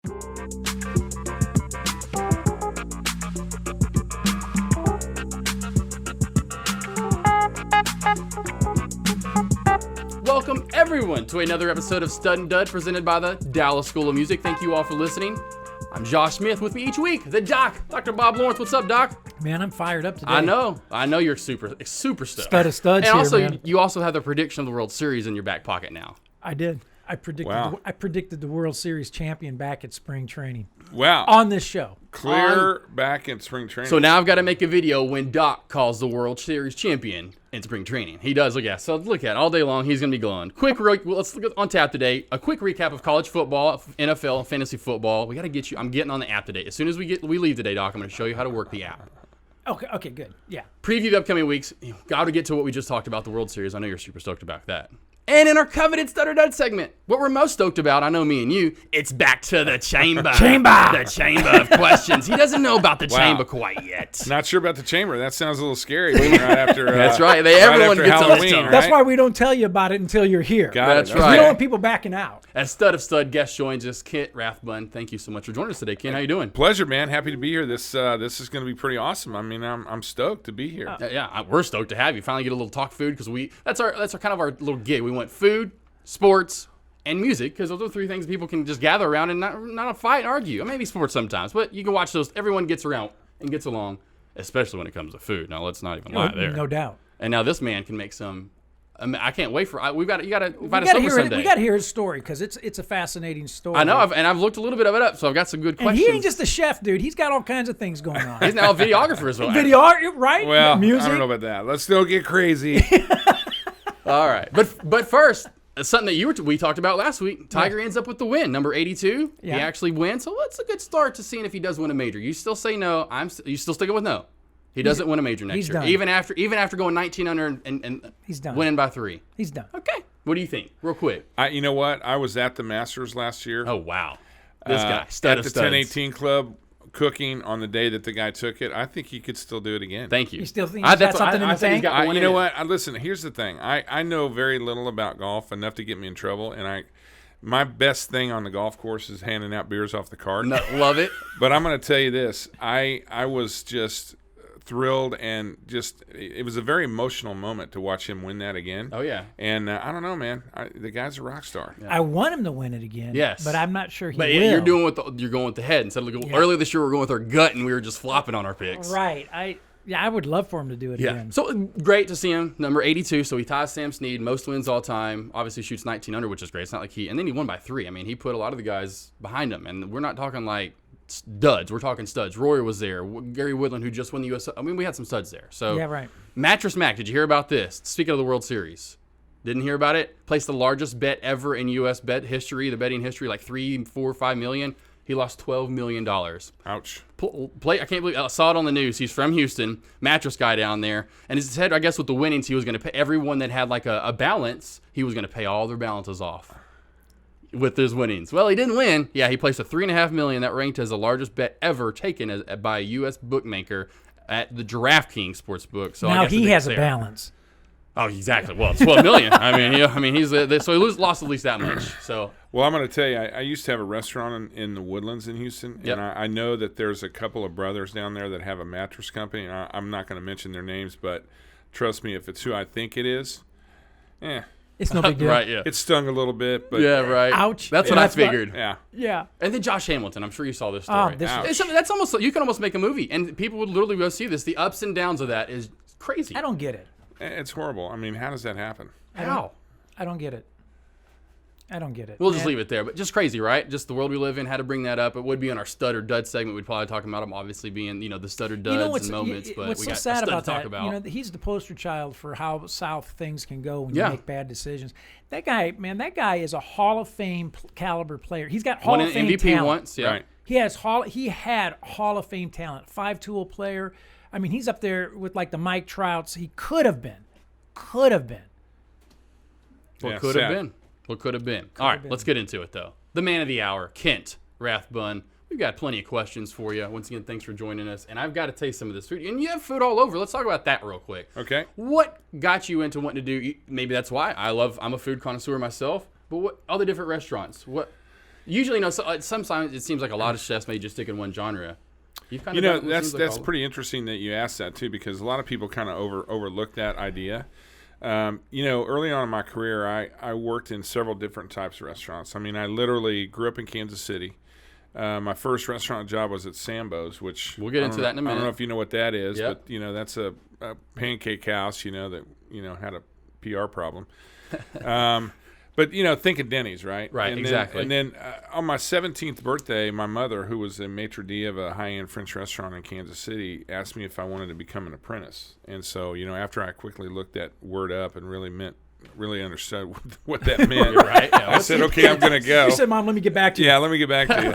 Welcome, everyone, to another episode of Stud and Dud presented by the Dallas School of Music. Thank you all for listening. I'm Josh Smith. With me each week, the Doc, Dr. Bob Lawrence. What's up, Doc? Man, I'm fired up today. I know you're super stoked. Stud of studs and here, also, man. you also have the prediction of the World Series in your back pocket now. I did. I predicted the World Series champion back at spring training. Wow. On this show. Back in spring training. So now I've got to make a video when Doc calls the World Series champion in spring training. He does. Look at it. So look at it. All day long, he's going to be glowing. Let's look on tap today. A quick recap of college football, NFL, fantasy football. We got to get you. I'm getting on the app today. As soon as we leave today, Doc, I'm going to show you how to work the app. Okay, good. Yeah. Preview the upcoming weeks. Got to get to what we just talked about, the World Series. I know you're super stoked about that. And in our coveted Stud or Dud segment, what we're most stoked about, I know me and you, it's back to the chamber. The chamber of questions. He doesn't know about the chamber quite yet. Not sure about the chamber. That sounds a little scary. Right after that's right. Everyone gets Halloween, on right? That's why we don't tell you about it until you're here. That's right. We don't want people backing out. As Stud of Stud guest joins us, Kent Rathbun. Thank you so much for joining us today, Kent. How you doing? Pleasure, man. Happy to be here. This is going to be pretty awesome. I mean, I'm stoked to be here. We're stoked to have you. Finally get a little talk food because that's our kind of our little gig. We want food, sports, and music, because those are three things people can just gather around and not fight and argue. Or maybe sports sometimes, but you can watch those. Everyone gets around and gets along, especially when it comes to food. Now, let's not even lie there. No doubt. And now this man can make some. I can't wait for. You got to invite us over someday. We got to hear his story because it's a fascinating story. I know, I've looked a little bit of it up, so I've got some good questions. And he ain't just a chef, dude. He's got all kinds of things going on. He's now a videographer as well. Right? Well, music. I don't know about that. Let's still get crazy. All right, but first. Something that we talked about last week. Tiger ends up with the win, number 82. Yeah. He actually wins, so that's a good start to seeing if he does win a major. You still say no. You still sticking with no. He doesn't win a major next year, done. even after going 19 under and he's done. Winning by 3. He's done. Okay, what do you think, real quick? You know what? I was at the Masters last year. Oh wow, this guy stud at of the studs. 1018 Club. Cooking on the day that the guy took it, I think he could still do it again. Thank you. You still think he's got something in the tank? You know what? Listen, here's the thing. I know very little about golf, enough to get me in trouble, and my best thing on the golf course is handing out beers off the cart. No, love it. But I'm going to tell you this. I was just thrilled, and it was a very emotional moment to watch him win that again. Oh yeah. And I don't know, man. The guy's a rock star. I want him to win it again. Yes. But I'm not sure he will. You're going with the head instead of earlier this year we were going with our gut and we were just flopping on our picks. Right. I would love for him to do it again. So great to see him. Number 82. So he ties Sam Snead, most wins all time. Obviously shoots 19 under, which is great. It's not like and then he won by 3. I mean, he put a lot of the guys behind him, and we're not talking like duds. We're talking studs. Rory was there. Gary Woodland, who just won the U.S. I mean, we had some studs there. So yeah, right. Mattress Mac, did you hear about this? Speaking of the World Series, didn't hear about it. Placed the largest bet ever in U.S. bet history, the betting history, like 3, 4, 5 million. He lost $12 million. Ouch. I can't believe I saw it on the news. He's from Houston, mattress guy down there. And he said, I guess with the winnings, he was going to pay everyone that had like a balance, he was going to pay all their balances off with his winnings. Well, he didn't win. Yeah, he placed a $3.5 million that ranked as the largest bet ever taken by a U.S. bookmaker at the DraftKings sportsbook. So now he has a balance. Oh, exactly. Well, it's $12 million. I mean, he's so he lost at least that much. So. Well, I'm going to tell you, I used to have a restaurant in the Woodlands in Houston, and I know that there's a couple of brothers down there that have a mattress company. And I'm not going to mention their names, but trust me, if it's who I think it is, it's no big deal. Right, yeah. It stung a little bit, but yeah, right. Ouch. That's what I figured. Yeah. And then Josh Hamilton. I'm sure you saw this story. That's almost, you can almost make a movie, and people would literally go see this. The ups and downs of that is crazy. I don't get it. It's horrible. I mean, how does that happen? How? I don't get it. We'll just leave it there. But just crazy, right? Just the world we live in. Had to bring that up. It would be on our stud or dud segment. We'd probably talk about him obviously being, the stud or duds and moments. But what's we so got sad stud about to talk that? about. He's the poster child for how south things can go when you make bad decisions. That guy is a Hall of Fame caliber player. He's got Hall of Fame MVP talent. once, yeah. Right. He had Hall of Fame talent. 5-tool player. I mean, he's up there with like the Mike Trouts. He could have been. What could have been. All right, let's get into it, though. The man of the hour, Kent Rathbun. We've got plenty of questions for you. Once again, thanks for joining us. And I've got to taste some of this food. And you have food all over. Let's talk about that real quick. Okay. What got you into wanting to do, maybe that's why, I'm a food connoisseur myself, but what all the different restaurants? Usually, sometimes it seems like a lot of chefs may just stick in one genre. You've kind of that's pretty interesting that you asked that too, because a lot of people kind of overlook that idea. Early on in my career, I worked in several different types of restaurants. I mean, I literally grew up in Kansas City. My first restaurant job was at Sambo's, which we'll get into that in a minute. I don't know if you know what that is, yep. but that's a pancake house, that had a PR problem. But think of Denny's, right? Right, exactly. And then on my 17th birthday, my mother, who was a maitre d' of a high-end French restaurant in Kansas City, asked me if I wanted to become an apprentice. And so, after I quickly looked that word up and really understood what that meant, right? Yeah, I said, "Okay, I'm going to go." You said, "Mom, let me get back to you." Yeah, let me get back to you.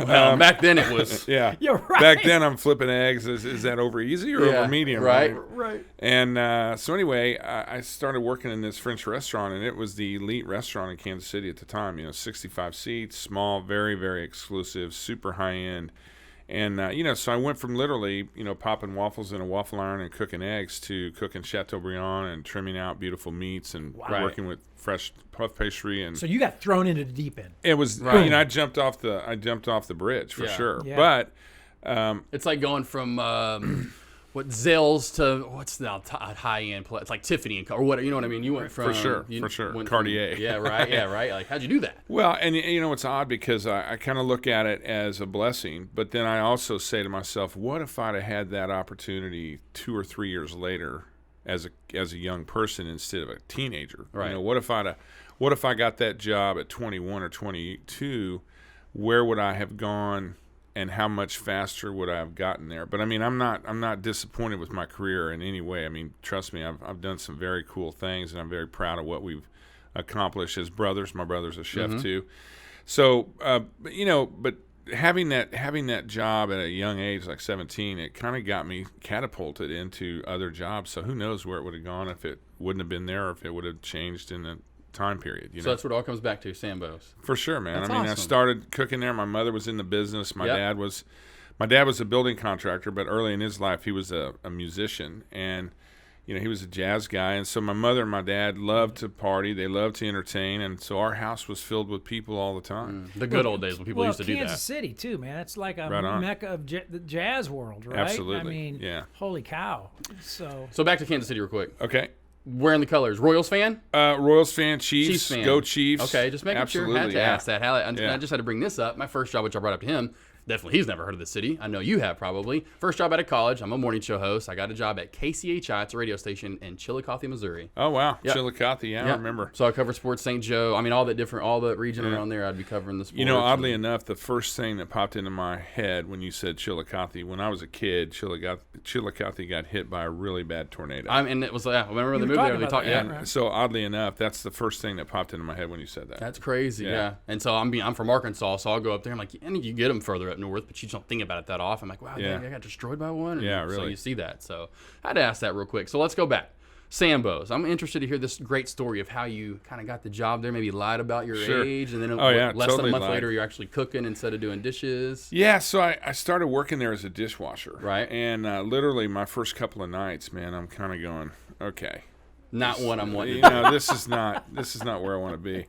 Well, back then it was. Yeah, you're right. Back then I'm flipping eggs. Is that over easy or over medium? Right. And so anyway, I started working in this French restaurant, and it was the elite restaurant in Kansas City at the time. 65 seats, small, very, very exclusive, super high end. And, so I went from literally, popping waffles in a waffle iron and cooking eggs to cooking Chateaubriand and trimming out beautiful meats and working with fresh puff pastry. And so you got thrown into the deep end. It was, I jumped off the bridge for sure. Yeah. But it's like going from Zales to what's now high end place. It's like Tiffany or what, you know what I mean? You went from for sure Cartier. Yeah, right. Yeah, right. Like, how'd you do that? Well, and it's odd because I kind of look at it as a blessing, but then I also say to myself, what if I'd have had that opportunity 2 or 3 years later as a young person instead of a teenager? Right. What if I got that job at 21 or 22? Where would I have gone? And how much faster would I have gotten there? But I mean, I'm not disappointed with my career in any way. I mean, trust me, I've done some very cool things, and I'm very proud of what we've accomplished as brothers. My brother's a chef too. So, but having that job at a young age, like 17, it kind of got me catapulted into other jobs. So who knows where it would have gone if it wouldn't have been there, or if it would have changed in the time period. So that's what it all comes back to, Sambo's. For sure, man. That's I mean, awesome. I started cooking there. My mother was in the business. My dad was a building contractor, but early in his life he was a musician, and he was a jazz guy. And so my mother and my dad loved to party. They loved to entertain, and so our house was filled with people all the time. The good old days when people used to do that. Kansas City too, man. It's like a Right mecca of the jazz world, right? Absolutely. I mean, holy cow. So back to Kansas City real quick. Okay. Wearing the colors. Royals fan? Royals fan, Chiefs fan. Go Chiefs. Okay, just making sure. I had to ask that. I just had to bring this up. My first job, which I brought up to him, definitely he's never heard of the city. I know you have probably. First job out of college. I'm a morning show host. I got a job at KCHI. It's a radio station in Chillicothe, Missouri. Oh, wow. Yep. Chillicothe, I remember. So I cover sports, St. Joe. I mean, all the region around there, I'd be covering the sports. Oddly enough, the first thing that popped into my head when you said Chillicothe, when I was a kid, Chillicothe got hit by a really bad tornado. And it was, remember the movie there? They talked, right. So oddly enough, that's the first thing that popped into my head when you said that. That's crazy, yeah. And so I'm from Arkansas, so I'll go up there. I'm like, and you get them further up north, but you don't think about it that often. I'm like, wow, dang, I got destroyed by one. Yeah, really. So you see that. So I had to ask that real quick. So let's go back. Sambo's. I'm interested to hear this great story of how you kind of got the job there, maybe lied about your age, and then less than a month later, you're actually cooking instead of doing dishes. Yeah, so I started working there as a dishwasher. Right. And literally my first couple of nights, man, I'm kind of going, okay. Not what I'm wanting. This is not where I want to be.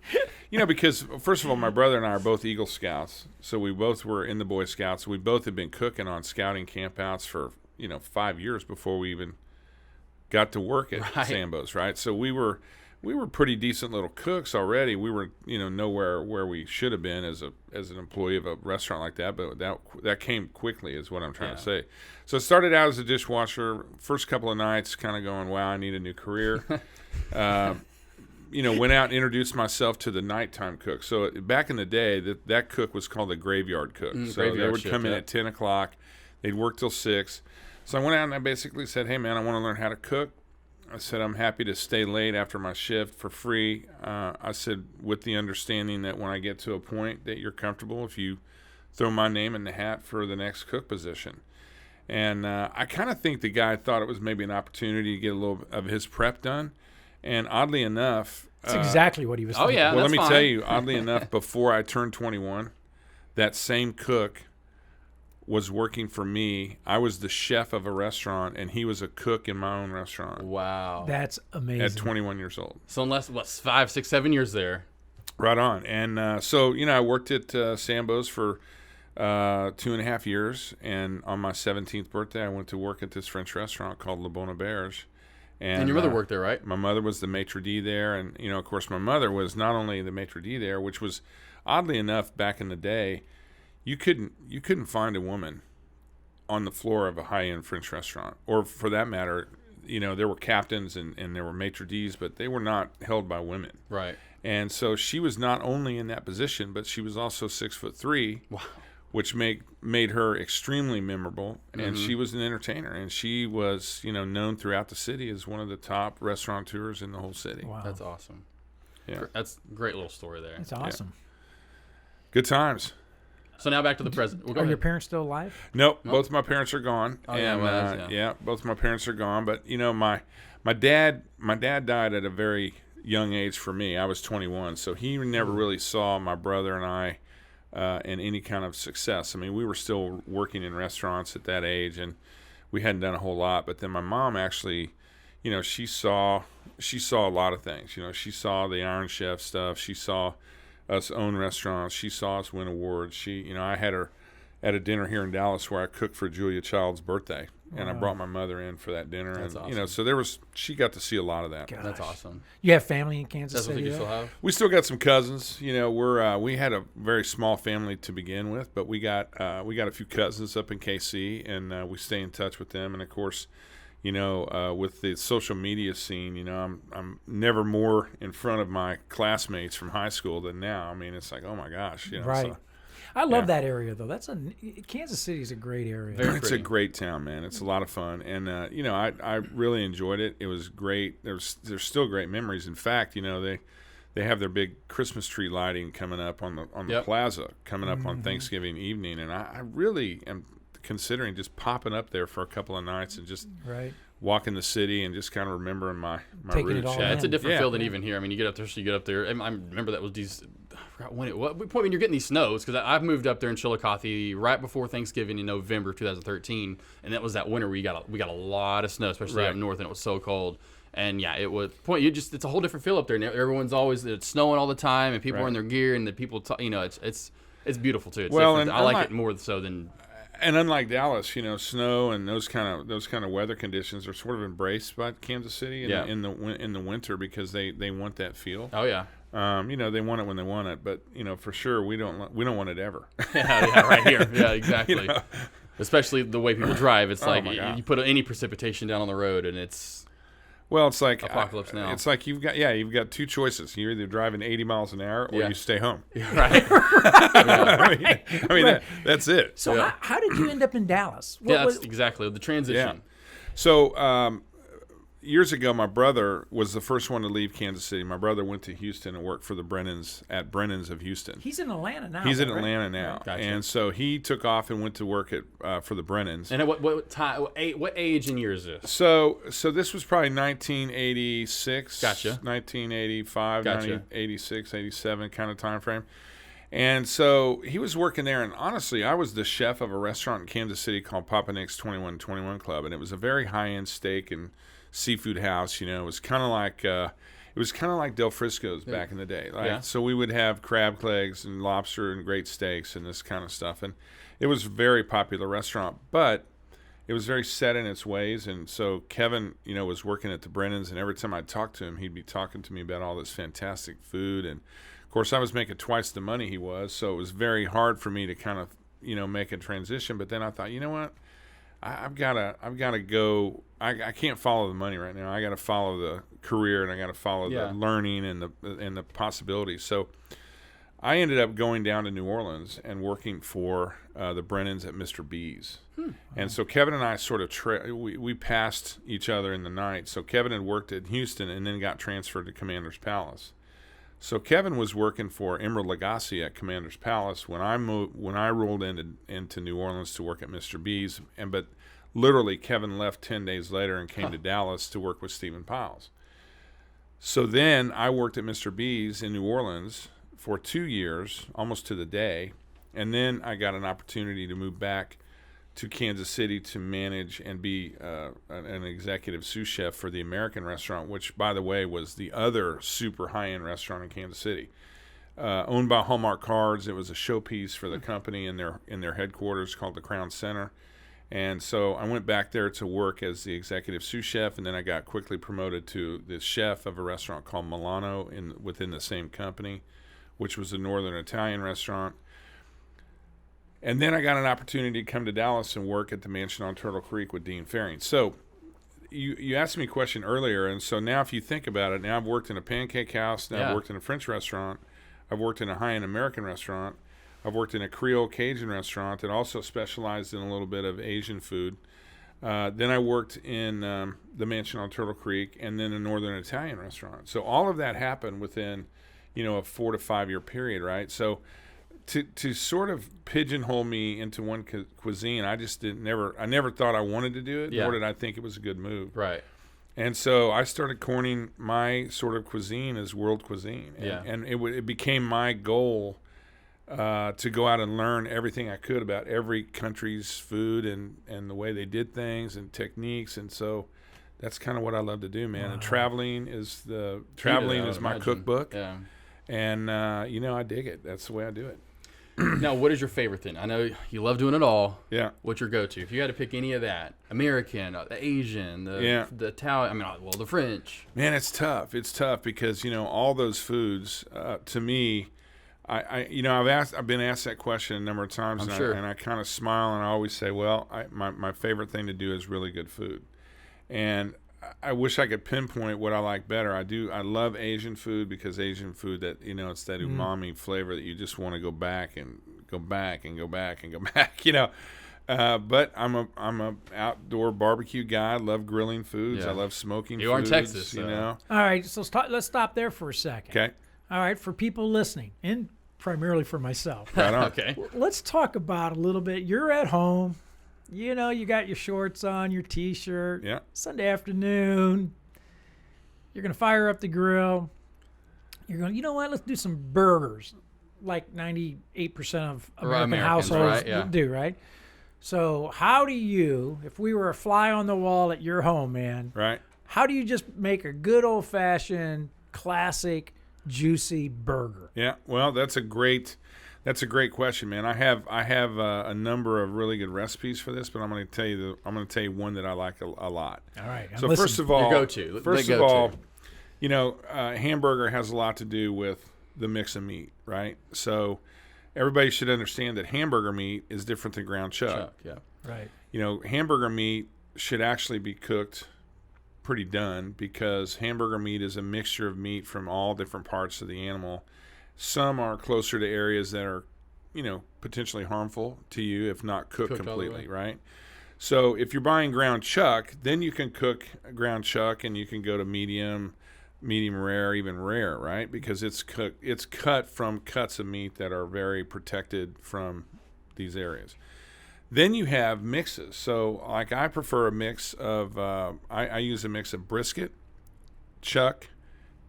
Because first of all, my brother and I are both Eagle Scouts, so we both were in the Boy Scouts. We both had been cooking on scouting campouts for 5 years before we even got to work at Sambo's, right? So we were pretty decent little cooks already. We were nowhere where we should have been as an employee of a restaurant like that, but that came quickly is what I'm trying to say. So I started out as a dishwasher. First couple of nights kind of going, wow, I need a new career. Went out and introduced myself to the nighttime cook. So back in the day, that cook was called a graveyard cook. So they would come in at 10 o'clock. They'd work till 6. So I went out and I basically said, hey, man, I want to learn how to cook. I said, I'm happy to stay late after my shift for free. I said, with the understanding that when I get to a point that you're comfortable, if you throw my name in the hat for the next cook position. And I kind of think the guy thought it was maybe an opportunity to get a little of his prep done. And oddly enough... That's exactly what he was thinking. Oh, yeah, well, let me tell you, oddly enough, before I turned 21, that same cook was working for me. I was the chef of a restaurant, and he was a cook in my own restaurant. Wow. That's amazing. At 21 years old. So unless, 5, 6, 7 years there. Right on. And so, I worked at Sambo's for 2.5 years. And on my 17th birthday, I went to work at this French restaurant called Le Bon Auberge. And your mother worked there, right? My mother was the maitre d' there. And, of course, my mother was not only the maitre d' there, which was, oddly enough, back in the day, you couldn't find a woman on the floor of a high-end French restaurant. Or, for that matter, there were captains and there were maitre d's, but they were not held by women. Right. And so she was not only in that position, but she was also 6'3", wow, which made her extremely memorable. And she was an entertainer, and she was known throughout the city as one of the top restaurateurs in the whole city. Wow, that's awesome. Yeah, that's a great little story there. That's awesome. Yeah. Good times. So now back to the present. Are your parents still alive? Nope, both of my parents are gone. Oh, and, both of my parents are gone. But my dad died at a very young age for me. I was 21, so he never really saw my brother and I in any kind of success. I mean, we were still working in restaurants at that age, and we hadn't done a whole lot. But then my mom actually, she saw a lot of things. She saw the Iron Chef stuff. She saw us own restaurants. She saw us win awards. I had her at a dinner here in Dallas where I cooked for Julia Child's birthday, and I brought my mother in for that dinner. That's and awesome. so she got to see a lot of that. Gosh. That's awesome. You have family in Kansas That's City? what you still have? We still got some cousins. We had a very small family to begin with, but we got a few cousins up in KC, and we stay in touch with them. And of course, with the social media scene, I'm never more in front of my classmates from high school than now. I mean, it's like, oh my gosh, Right. So, I love that area though. Kansas City is a great area. It's a great town, man. It's a lot of fun, and I really enjoyed it. It was great. There's still great memories. In fact, they have their big Christmas tree lighting coming up on the plaza coming up on Thanksgiving evening, and I really am considering just popping up there for a couple of nights and just walking the city and just kind of remembering my Taking roots. it all Yeah, it's a in. different feel than even here. I mean, you get up there, and I remember that was these. I forgot when what point when you're getting these snows, because I've moved up there in Chillicothe right before Thanksgiving in November 2013, and that was that winter we got a lot of snow, especially up north, and it was so cold. And yeah, it was it's a whole different feel up there. And everyone's it's snowing all the time, and people are in their gear, and the people it's beautiful too. It's different. I like it more so than. And unlike Dallas, snow and those kind of weather conditions are sort of embraced by Kansas City in the winter because they want that feel. Oh yeah. They want it when they want it, but for sure we don't want it ever. yeah, right here. Yeah, exactly. Especially the way people drive. It's like you put any precipitation down on the road, and it's. Well, it's like apocalypse now. It's like you've got two choices. You're either driving 80 miles an hour or you stay home. Right. I mean that's it. So how did you end up in Dallas? That's exactly the transition. Yeah. So years ago, my brother was the first one to leave Kansas City. My brother went to Houston and worked for the Brennans at Brennan's of Houston. He's in Atlanta now. He's in Atlanta now, Gotcha. and so he took off and went to work for the Brennans. And at what age and year is this? So this was probably 1986, Gotcha. 1985, Gotcha. 1986, 87 kind of time frame. And so he was working there, and honestly, I was the chef of a restaurant in Kansas City called Papa Nick's 2121 Club, and it was a very high-end steak and seafood house. It was kind of like Del Frisco's back in the day. So we would have crab legs and lobster and great steaks and this kind of stuff, and it was a very popular restaurant, but it was very set in its ways. And so Kevin, was working at the Brennans, and every time I'd talk to him, he'd be talking to me about all this fantastic food, and of course I was making twice the money he was, so it was very hard for me to kind of make a transition. But then I thought, you know what, I've got to go. I can't follow the money right now. I got to follow the career, and I got to follow the learning and the possibilities. So I ended up going down to New Orleans and working for the Brennans at Mr. B's. And so Kevin and I sort of we passed each other in the night. So Kevin had worked at Houston and then got transferred to Commander's Palace. So Kevin was working for Emerald Lagasse at Commander's Palace when I rolled into New Orleans to work at Mr. B's, but literally Kevin left 10 days later and came to Dallas to work with Stephen Piles. So then I worked at Mr. B's in New Orleans for 2 years, almost to the day, and then I got an opportunity to move back to Kansas City to manage and be an executive sous chef for the American restaurant, which, by the way, was the other super high-end restaurant in Kansas City. owned by Hallmark Cards. It was a showpiece for the company in their headquarters called the Crown Center. And so I went back there to work as the executive sous chef, and then I got quickly promoted to the chef of a restaurant called Milano within the same company, which was a Northern Italian restaurant. And then I got an opportunity to come to Dallas and work at the Mansion on Turtle Creek with Dean Faring. So you asked me a question earlier, and so now if you think about it, now I've worked in a pancake house, now I've worked in a French restaurant, I've worked in a high-end American restaurant, I've worked in a Creole Cajun restaurant that also specialized in a little bit of Asian food. Then I worked in the Mansion on Turtle Creek, and then a Northern Italian restaurant. So all of that happened within, a 4 to 5 year period, right? So to sort of pigeonhole me into one cuisine, I just never thought I wanted to do it, nor did I think it was a good move. Right. And so I started coining my sort of cuisine as world cuisine. And it became my goal to go out and learn everything I could about every country's food and the way they did things and techniques. And so that's kind of what I love to do, man. Wow. And traveling is my cookbook. Yeah. And, I dig it. That's the way I do it. Now, what is your favorite thing? I know you love doing it all. Yeah. What's your go-to? If you had to pick any of that, American, the Asian, the Italian, the French. Man, it's tough. It's tough because, all those foods, to me, I've been asked that question a number of times, and I kind of smile and I always say, well, my favorite thing to do is really good food. And I wish I could pinpoint what I like better. I love Asian food because Asian food that it's that umami flavor that you just want to go back and go back and go back and go back. But I'm a outdoor barbecue guy. I love grilling foods. I love smoking. You are in Texas, All right, so let's stop there for a second. Okay. All right, for people listening, and primarily for myself. Right on. Okay. Let's talk about a little bit. You're at home. You got your shorts on, your T-shirt. Yeah. Sunday afternoon. You're going to fire up the grill. You're going, let's do some burgers, like 98% of American households do, right? So how do you, if we were a fly on the wall at your home, man, right? How do you just make a good old-fashioned, classic, juicy burger? Yeah, well, that's a great question, man. I have a number of really good recipes for this, but I'm going to tell you one that I like a lot. All right. So first of all, go-to. Hamburger has a lot to do with the mix of meat, right? So everybody should understand that hamburger meat is different than ground chuck. Yeah. Right. Hamburger meat should actually be cooked pretty done because hamburger meat is a mixture of meat from all different parts of the animal. Some are closer to areas that are, potentially harmful to you if not cooked completely, right? So if you're buying ground chuck, then you can cook ground chuck and you can go to medium rare, even rare, right? Because it's cut from cuts of meat that are very protected from these areas. Then you have mixes. So like I prefer a mix of, I use a mix of brisket, chuck,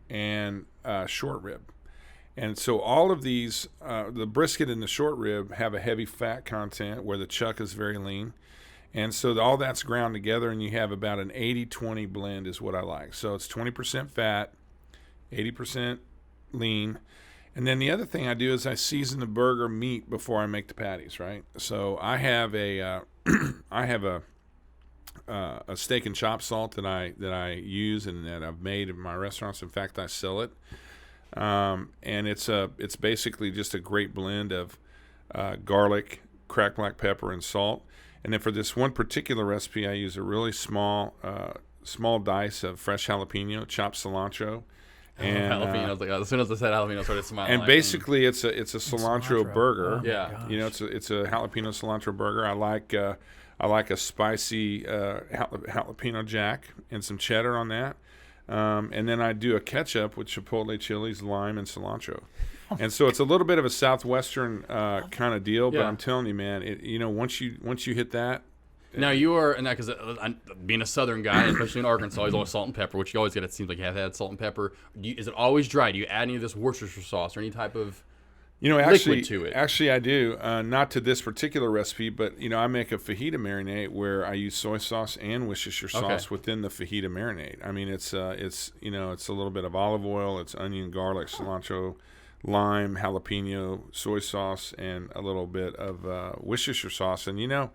and short rib. And so all of these, the brisket and the short rib have a heavy fat content where the chuck is very lean. And so all that's ground together and you have about an 80-20 blend is what I like. So it's 20% fat, 80% lean. And then the other thing I do is I season the burger meat before I make the patties, right? So I have a steak and chop salt that I use and that I've made in my restaurants. In fact, I sell it. And it's basically just a great blend of garlic, cracked black pepper, and salt. And then for this one particular recipe, I use a really small dice of fresh jalapeno, chopped cilantro. And jalapenos, as soon as I said jalapeno, I started smiling. And basically, it's a cilantro burger. Oh, yeah, it's a jalapeno cilantro burger. I like a spicy jalapeno jack and some cheddar on that. And then I do a ketchup with chipotle chilies, lime, and cilantro. And so it's a little bit of a southwestern kind of deal, but I'm telling you, man, once you hit that. Now you are, and because being a Southern guy, especially in Arkansas, he's always salt and pepper, which you always get. It seems like you have had salt and pepper. Is it always dry? Do you add any of this Worcestershire sauce or any type of liquid to it? Actually, I do. Not to this particular recipe, but I make a fajita marinade where I use soy sauce and Worcestershire sauce within the fajita marinade. I mean, it's a little bit of olive oil, it's onion, garlic, cilantro, lime, jalapeno, soy sauce, and a little bit of Worcestershire sauce. And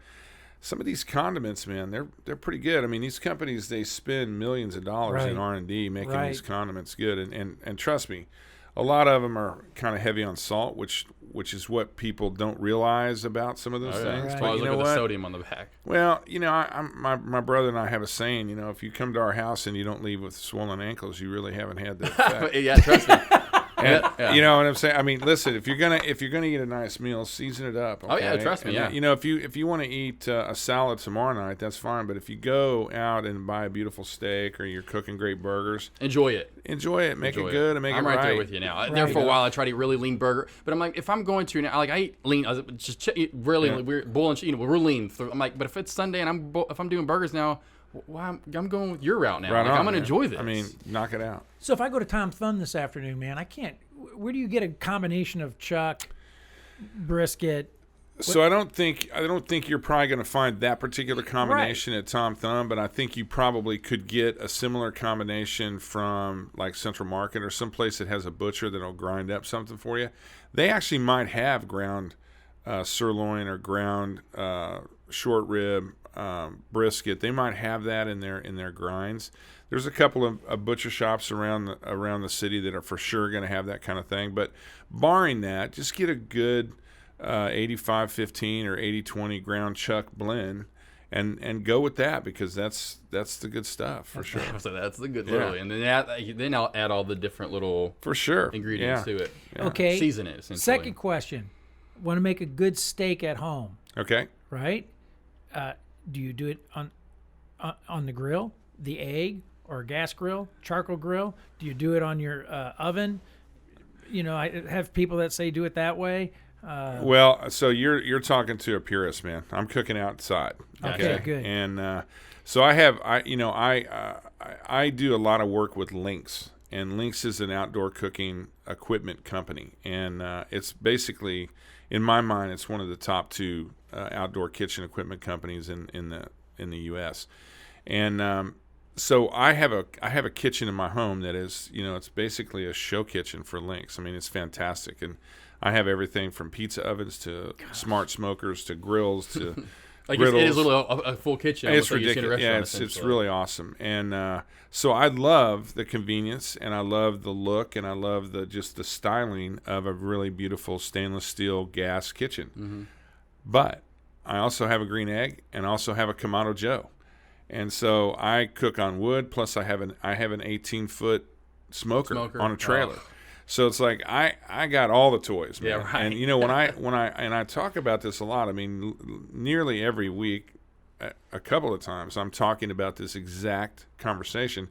some of these condiments, man, they're pretty good. I mean, these companies, they spend millions of dollars in R&D making these condiments good. And trust me, a lot of them are kind of heavy on salt, which is what people don't realize about some of those things. Right. But look at the sodium on the back. Well, my brother and I have a saying, if you come to our house and you don't leave with swollen ankles, you really haven't had the effect. Yeah, trust me. You know what I'm saying? I mean, listen, if you're gonna eat a nice meal, season it up. Okay? Oh yeah, trust me. And, if you want to eat a salad tomorrow night, that's fine. But if you go out and buy a beautiful steak or you're cooking great burgers, enjoy it. Make it good, and make it right. I'm right there with you now. There for a while, I tried to eat really lean burger, but I'm like, if I'm going to now, like I eat lean, just eat really we're bull and we're lean. I'm like, but if it's Sunday and if I'm doing burgers now. Well, I'm going with your route now. Right I'm going to enjoy this. I mean, knock it out. So if I go to Tom Thumb this afternoon, man, I can't. Where do you get a combination of chuck, brisket? So I don't think you're probably going to find that particular combination at Tom Thumb, but I think you probably could get a similar combination from like Central Market or someplace that has a butcher that'll grind up something for you. They actually might have ground sirloin or ground short rib. Brisket, they might have that in their grinds. There's a couple of butcher shops around the city that are for sure going to have that kind of thing. But barring that, just get a good 85-15 or 80-20 ground chuck blend and go with that, because that's the good stuff for sure. So that's the good little, and then I'll add all the different little for sure ingredients to it. Yeah. Okay. Season it. Second question: want to make a good steak at home? Okay. Right. Do you do it on the grill, the egg, or a gas grill, charcoal grill? Do you do it on your oven? I have people that say do it that way. Well, so you're talking to a purist, man. I'm cooking outside. Okay, good. And so I do a lot of work with Lynx, and Lynx is an outdoor cooking equipment company, and it's basically, in my mind, it's one of the top two outdoor kitchen equipment companies in the U.S. And so I have a kitchen in my home that is, it's basically a show kitchen for Lynx. I mean, it's fantastic, and I have everything from pizza ovens to smart smokers to grills to like it is a full kitchen. It's ridiculous. Yeah, it's really awesome. And so I love the convenience, and I love the look, and I love the styling of a really beautiful stainless steel gas kitchen. Mm-hmm. But I also have a green egg, and I also have a Kamado Joe. And so I cook on wood, plus I have an 18-foot smoker on a trailer. Oh. So it's like I got all the toys, man. Yeah, right. And when I talk about this a lot, I mean, nearly every week, a couple of times, I'm talking about this exact conversation,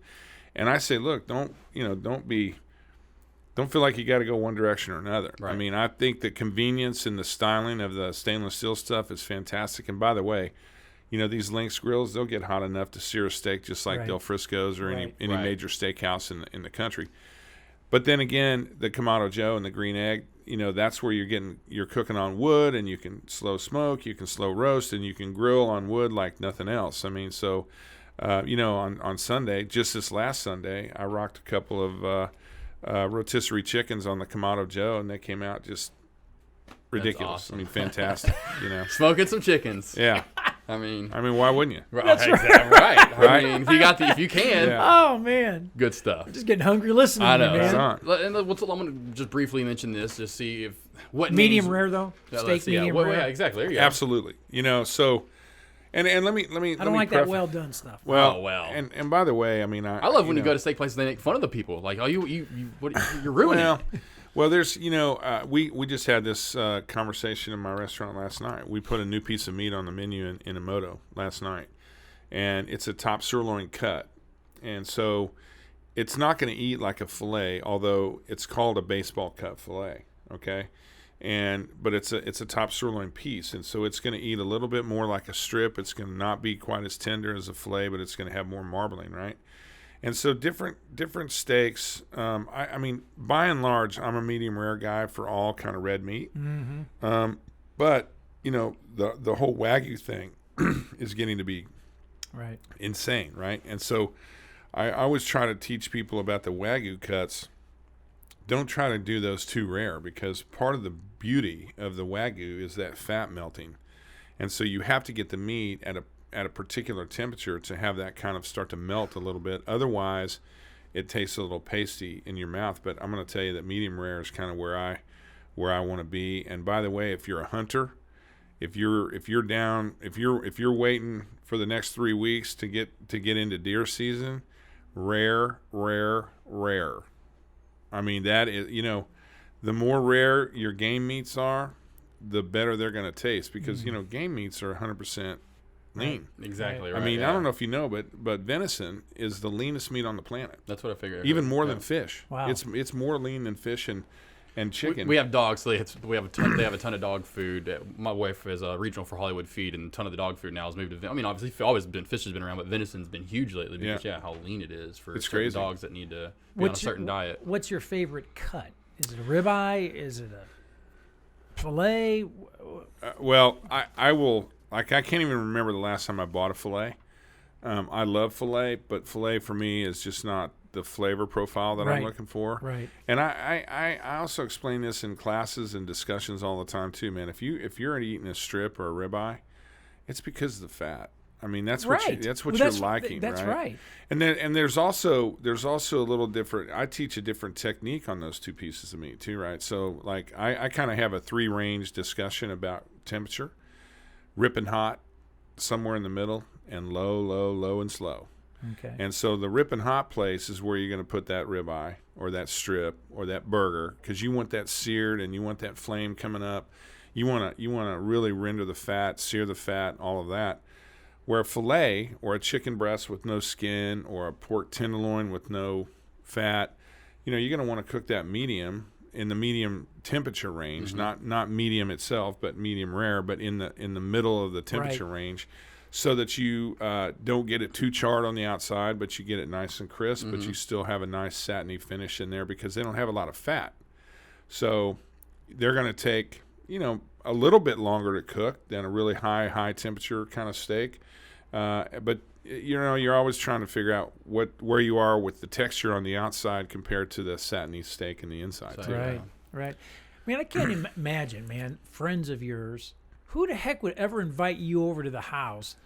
and I say, look, don't feel like you got to go one direction or another. Right. I mean, I think the convenience and the styling of the stainless steel stuff is fantastic. And by the way, these Lynx grills, they'll get hot enough to sear a steak just like Del Frisco's or any major steakhouse in the country. But then again, the Kamado Joe and the green egg, that's where you're cooking on wood, and you can slow smoke, you can slow roast, and you can grill on wood like nothing else. I mean, so, on Sunday, just this last Sunday, I rocked a couple of rotisserie chickens on the Kamado Joe, and they came out just ridiculous. Awesome. I mean, fantastic. Smoking some chickens. Yeah. I mean, why wouldn't you? That's right. I mean, if you can. Yeah. Oh man, good stuff. I'm just getting hungry listening. I know. To you, man. And I'm going to just briefly mention this to see if medium rare though. Steak medium rare. Yeah, exactly. There you go. Absolutely. So. And let me. I don't like that well done stuff. Well. And by the way, I mean, I love when you go to steak places and they make fun of the people. Like, oh, you're ruining it. Well, there's, we just had this conversation in my restaurant last night. We put a new piece of meat on the menu in Emoto last night, and it's a top sirloin cut. And so it's not going to eat like a filet, although it's called a baseball cut filet, okay? But it's a top sirloin piece, and so it's going to eat a little bit more like a strip. It's going to not be quite as tender as a filet, but it's going to have more marbling, right? And so different steaks. I mean, by and large, I'm a medium rare guy for all kind of red meat. Mm-hmm. But the whole Wagyu thing is getting to be insane, right? And so I always try to teach people about the Wagyu cuts don't try to do those too rare, because part of the beauty of the Wagyu is that fat melting. And so you have to get the meat at a particular temperature to have that kind of start to melt a little bit. Otherwise, it tastes a little pasty in your mouth. But I'm going to tell you that medium rare is kind of where I want to be. And by the way, if you're a hunter, if you're waiting for the next 3 weeks to get into deer season, rare. I mean, that is, the more rare your game meats are, the better they're going to taste, because game meats are 100% lean. Exactly right. I mean, I don't know if you know, but venison is the leanest meat on the planet. That's what I figured. Even more than fish. Wow. It's more lean than fish and chicken. We have dogs, so they have a ton of dog food. My wife is regional for Hollywood Feed, and a ton of the dog food now has moved to. I mean, obviously, fish has been around, but venison's been huge lately because how lean it is for certain dogs that need to be on a certain diet. What's your favorite cut? Is it a ribeye? Is it a fillet? Well, I will. Like, I can't even remember the last time I bought a fillet. I love fillet, but fillet for me is just not the flavor profile that I'm looking for. Right. And I also explain this in classes and discussions all the time too, man. If you're eating a strip or a ribeye, it's because of the fat. I mean, that's what you're liking. That's right. And there's also a little different. I teach a different technique on those two pieces of meat too, right? So like I kind of have a 3-range discussion about temperature: ripping hot, somewhere in the middle, and low and slow. Okay. And so the ripping hot place is where you're going to put that ribeye or that strip or that burger, because you want that seared and you want that flame coming up. You want to really render the fat, sear the fat, all of that. Where a fillet or a chicken breast with no skin or a pork tenderloin with no fat, you're going to want to cook that medium, in the medium temperature range, not medium itself, but medium rare, but in the middle of the temperature range, so that you don't get it too charred on the outside, but you get it nice and crisp, but you still have a nice satiny finish in there, because they don't have a lot of fat. So they're going to take, a little bit longer to cook than a really high temperature kind of steak. But you're always trying to figure out where you are with the texture on the outside compared to the satiny steak in the inside. Right. I mean, I can't imagine, man, friends of yours, who the heck would ever invite you over to the house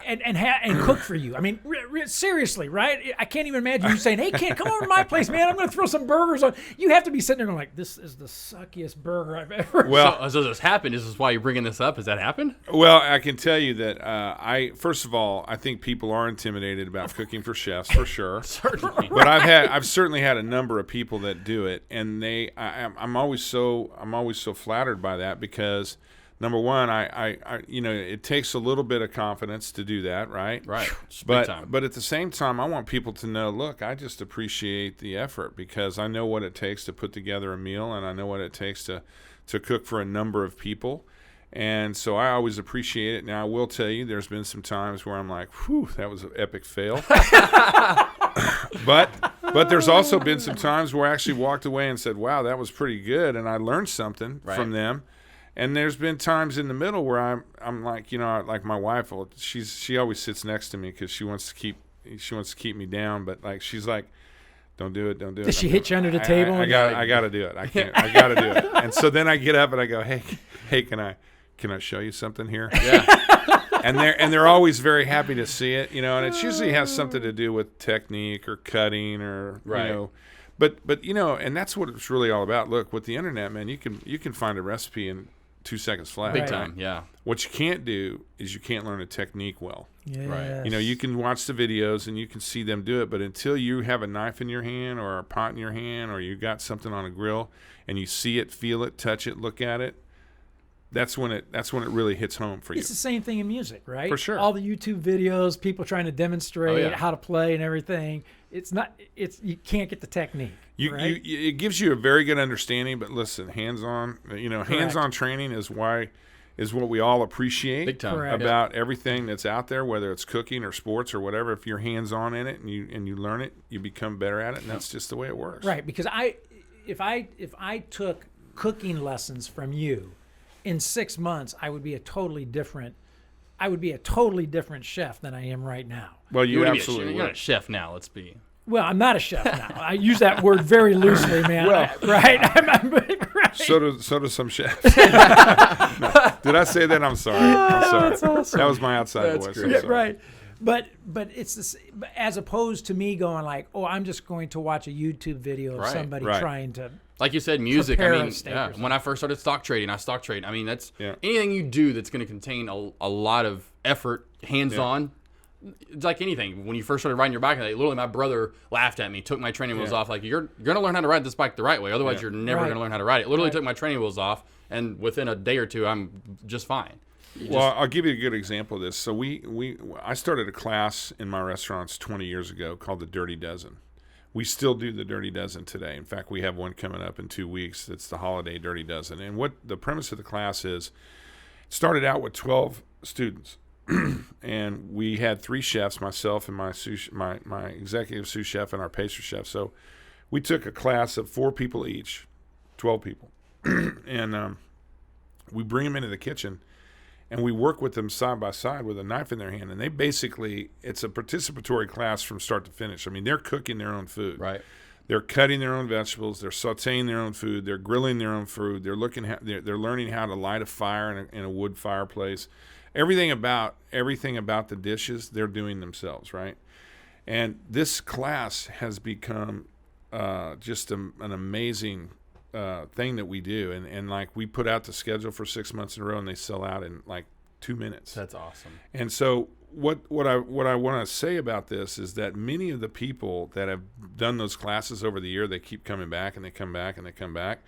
and cook for you? I mean, seriously, right? I can't even imagine you saying, "Hey, Kent, come over to my place, man. I'm going to throw some burgers on." You have to be sitting there going like, "This is the suckiest burger I've ever." Well, so this happened. Is this why you're bringing this up? Has that happened? Well, I can tell you that first of all, I think people are intimidated about cooking for chefs, for sure. Certainly. But I've certainly had a number of people that do it, and I'm always so flattered by that, because number one, it takes a little bit of confidence to do that, right? Right. But at the same time, I want people to know, look, I just appreciate the effort, because I know what it takes to put together a meal, and I know what it takes to cook for a number of people. And so I always appreciate it. Now, I will tell you, there's been some times where I'm like, whew, that was an epic fail. But there's also been some times where I actually walked away and said, wow, that was pretty good, and I learned something from them. And there's been times in the middle where I'm like, like my wife, she always sits next to me because she wants to keep me down, but like she's like, don't do it. Does she hit you under the table? I got to do it. I can't. I got to do it. And so then I get up and I go, hey, can I show you something here? Yeah. and they're always very happy to see it, and it usually has something to do with technique or cutting or But and that's what it's really all about. Look, with the internet, man, you can find a recipe in 2 seconds flat. Big time, yeah. What you can't do is you can't learn a technique well. Yes. Right. You can watch the videos and you can see them do it, but until you have a knife in your hand or a pot in your hand or you got something on a grill and you see it, feel it, touch it, look at it, that's when it really hits home for you. It's the same thing in music, right? For sure. All the YouTube videos, people trying to demonstrate how to play and everything. You can't get the technique. It gives you a very good understanding, but listen, hands-on training is what we all appreciate. Big time. About everything that's out there, whether it's cooking or sports or whatever. If you're hands-on in it and you learn it, you become better at it, and that's just the way it works. Right, because if I took cooking lessons from you, in 6 months I would be a totally different chef than I am right now. Well, You're absolutely not a chef now. Let's be. Well, I'm not a chef now. I use that word very loosely, man. Well, right? Right. So do some chefs. No. Did I say that? I'm sorry. That's awesome. That was my outside voice. Yeah, right. But it's this, as opposed to me going like, oh, I'm just going to watch a YouTube video of somebody trying to. Like you said, music. I mean, when I first started stock trading, I mean, that's anything you do that's going to contain a lot of effort, hands-on. It's like anything. When you first started riding your bike, literally my brother laughed at me, took my training wheels off. Like, you're going to learn how to ride this bike the right way. Otherwise, you're never going to learn how to ride it. Literally took my training wheels off, and within a day or two, I'm just fine. I'll give you a good example of this. So I started a class in my restaurants 20 years ago called the Dirty Dozen. We still do the Dirty Dozen today. In fact, we have one coming up in 2 weeks. It's the holiday Dirty Dozen. And what the premise of the class is, it started out with 12 students. And we had 3 chefs, myself and my executive sous chef and our pastry chef. So we took a class of 4 people each, 12 people. And we bring them into the kitchen. And we work with them side by side with a knife in their hand. And they basically, it's a participatory class from start to finish. I mean, they're cooking their own food. Right. They're cutting their own vegetables. They're sauteing their own food. They're grilling their own food. They're learning how to light a fire in a wood fireplace. Everything about the dishes, they're doing themselves, right? And this class has become just an amazing thing that we do, and like we put out the schedule for 6 months in a row, and they sell out in like 2 minutes. That's awesome. And so what I want to say about this is that many of the people that have done those classes over the year, they keep coming back and they come back and they come back.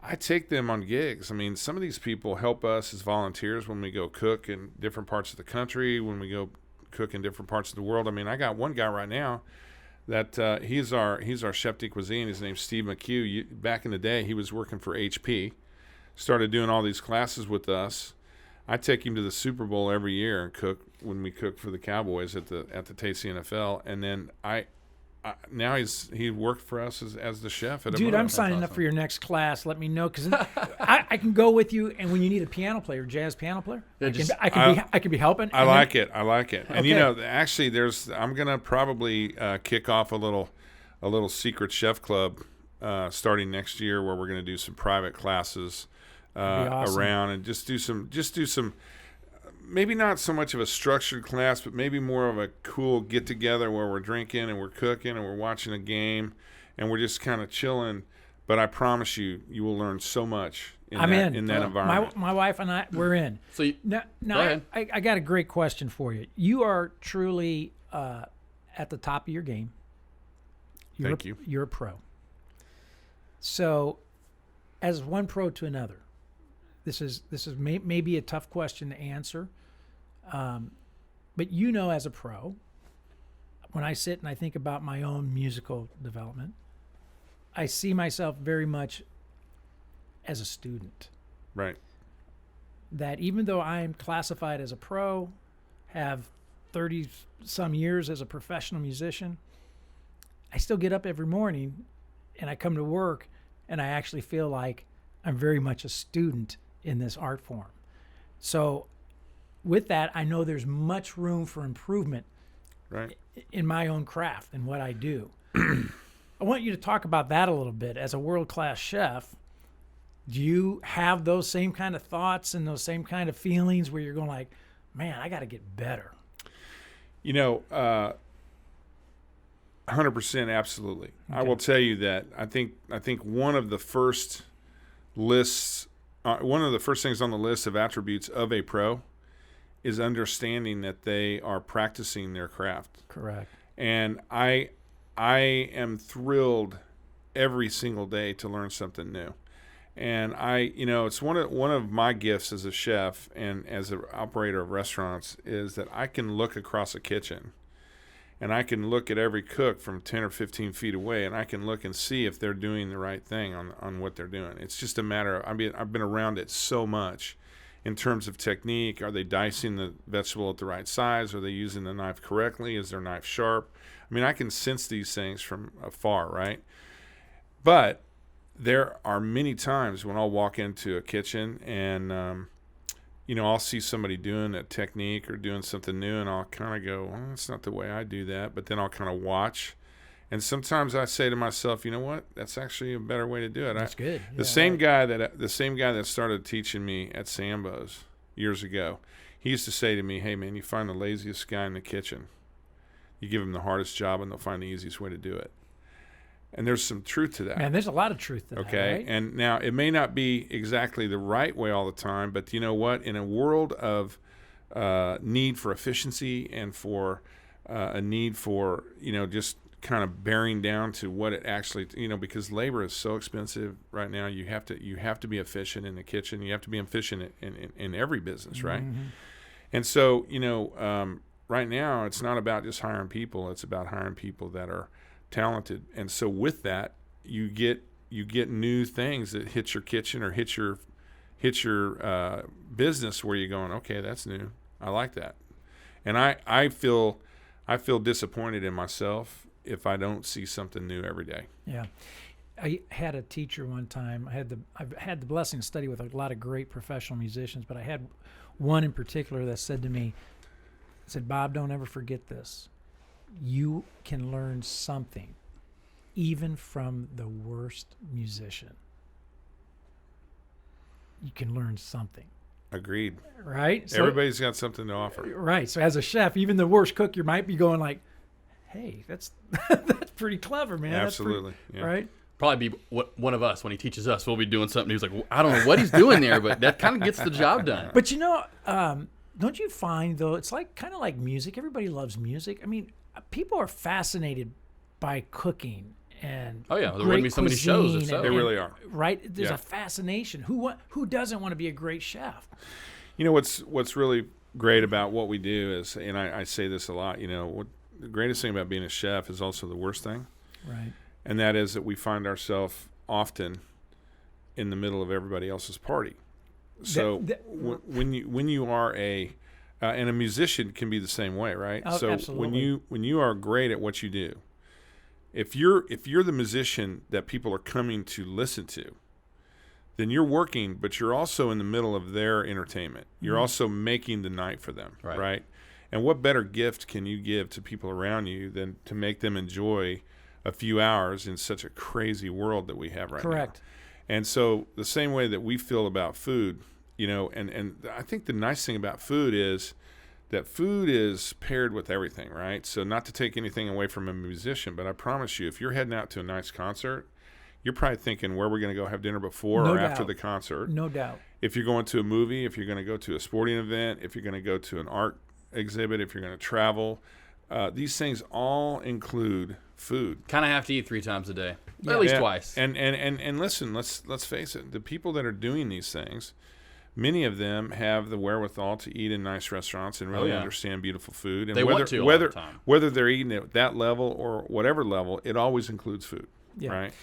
I take them on gigs. I mean, some of these people help us as volunteers when we go cook in different parts of the country, when we go cook in different parts of the world. I mean, I got one guy right now that he's our chef de cuisine. His name's Steve McHugh. Back in the day, he was working for HP. Started doing all these classes with us. I take him to the Super Bowl every year and cook when we cook for the Cowboys at the Taste NFL. And then now he worked for us as the chef at a Dude, I'm signing up for your next class. Let me know, because I can go with you. And when you need a piano player, jazz piano player, I can be helping. I like it. And actually, I'm gonna probably kick off a little secret chef club starting next year, where we're gonna do some private classes around and just do some. Maybe not so much of a structured class, but maybe more of a cool get-together where we're drinking and we're cooking and we're watching a game and we're just kind of chilling. But I promise you will learn so much in that environment. My wife and I, we're in. So now I got a great question for you. You are truly at the top of your game. Thank you. You're a pro. So, as one pro to another, this is maybe a tough question to answer. But as a pro, when I sit and I think about my own musical development, I see myself very much as a student. Right. That even though I am classified as a pro, have 30-some years as a professional musician, I still get up every morning and I come to work and I actually feel like I'm very much a student in this art form. So with that, I know there's much room for improvement in my own craft and what I do. I want you to talk about that a little bit. As a world-class chef, do you have those same kind of thoughts and those same kind of feelings where you're going like, man, I got to get better? 100% absolutely. Okay. I will tell you that I think one of the first lists, one of the first things on the list of attributes of a pro is understanding that they are practicing their craft. Correct. And I am thrilled every single day to learn something new. And it's one of my gifts as a chef and as an operator of restaurants is that I can look across a kitchen and I can look at every cook from 10 or 15 feet away, and I can look and see if they're doing the right thing on what they're doing. It's just a matter of, I've been around it so much in terms of technique. Are they dicing the vegetable at the right size? Are they using the knife correctly? Is their knife sharp? I mean, I can sense these things from afar, right? But there are many times when I'll walk into a kitchen and, I'll see somebody doing a technique or doing something new, and I'll kind of go, well, that's not the way I do that. But then I'll kind of watch, And sometimes I say to myself, you know what? That's actually a better way to do it. That's good. The same guy that started teaching me at Sambo's years ago, he used to say to me, "Hey man, you find the laziest guy in the kitchen, you give him the hardest job, and they'll find the easiest way to do it." And there's some truth to that. Man, there's a lot of truth to that. Okay, right? and now it may not be exactly the right way all the time, but you know what? In a world of need for efficiency and for a need for just kind of bearing down to what it actually because labor is so expensive right now. You have to be efficient in the kitchen. You have to be efficient in every business, right? Mm-hmm. And so right now it's not about just hiring people. It's about hiring people that are talented. And so with that, you get new things that hit your kitchen or hit your business where you're going, okay, that's new. I like that. And I feel disappointed in myself if I don't see something new every day. Yeah. I had a teacher one time. I've had the blessing to study with a lot of great professional musicians, but I had one in particular that said to me, "Bob, don't ever forget this. You can learn something even from the worst musician. You can learn something." Agreed. Right? So, everybody's got something to offer. Right. So as a chef, even the worst cook, you might be going like, "Hey, that's pretty clever, man." Absolutely. Yeah. Right? Probably be one of us when he teaches us. We'll be doing something. He's like, well, I don't know what he's doing there, but that kind of gets the job done. But don't you find though, it's kind of like music. Everybody loves music. I mean, people are fascinated by cooking and there wouldn't be so many shows if so. They really are. Right? There's a fascination. Who doesn't want to be a great chef? You know what's really great about what we do is, and I say this a lot. What the greatest thing about being a chef is also the worst thing. Right. And that is that we find ourselves often in the middle of everybody else's party. So when you are and a musician can be the same way, right? Oh, so absolutely. when you are great at what you do, if you're the musician that people are coming to listen to, then you're working, but you're also in the middle of their entertainment. You're also making the night for them, right? And what better gift can you give to people around you than to make them enjoy a few hours in such a crazy world that we have right now? Correct. And so the same way that we feel about food, and I think the nice thing about food is that food is paired with everything, right? So not to take anything away from a musician, but I promise you, if you're heading out to a nice concert, you're probably thinking where we're going to go have dinner before or after the concert. No doubt. If you're going to a movie, if you're going to go to a sporting event, if you're going to go to an art exhibit, if you're going to travel, these things all include food. Kind of have to eat 3 times a day, at least twice. And listen, let's face it. The people that are doing these things, many of them have the wherewithal to eat in nice restaurants and really understand beautiful food. And they want to a lot of the time. Whether they're eating at that level or whatever level, it always includes food, right?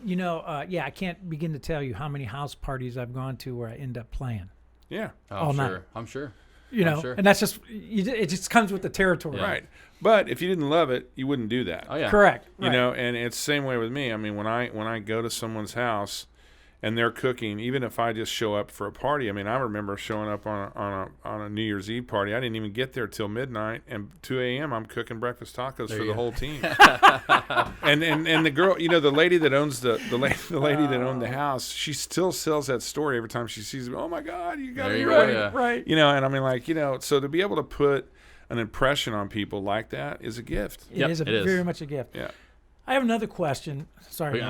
I can't begin to tell you how many house parties I've gone to where I end up playing. Yeah. Oh, I'm sure. I'm sure. And that's just it just comes with the territory. Right. But if you didn't love it, you wouldn't do that. Oh yeah. Correct. And it's the same way with me. I mean, when I go to someone's house and they're cooking, even if I just show up for a party, I mean, I remember showing up on a New Year's Eve party. I didn't even get there till midnight, and 2 a.m. I'm cooking breakfast tacos for the whole team. and the girl, the lady that owns the lady that owned the house, she still sells that story every time she sees it. Oh my God, you got it right. And I mean, so to be able to put an impression on people like that is a gift. It is very much a gift. Yeah. I have another question. Sorry.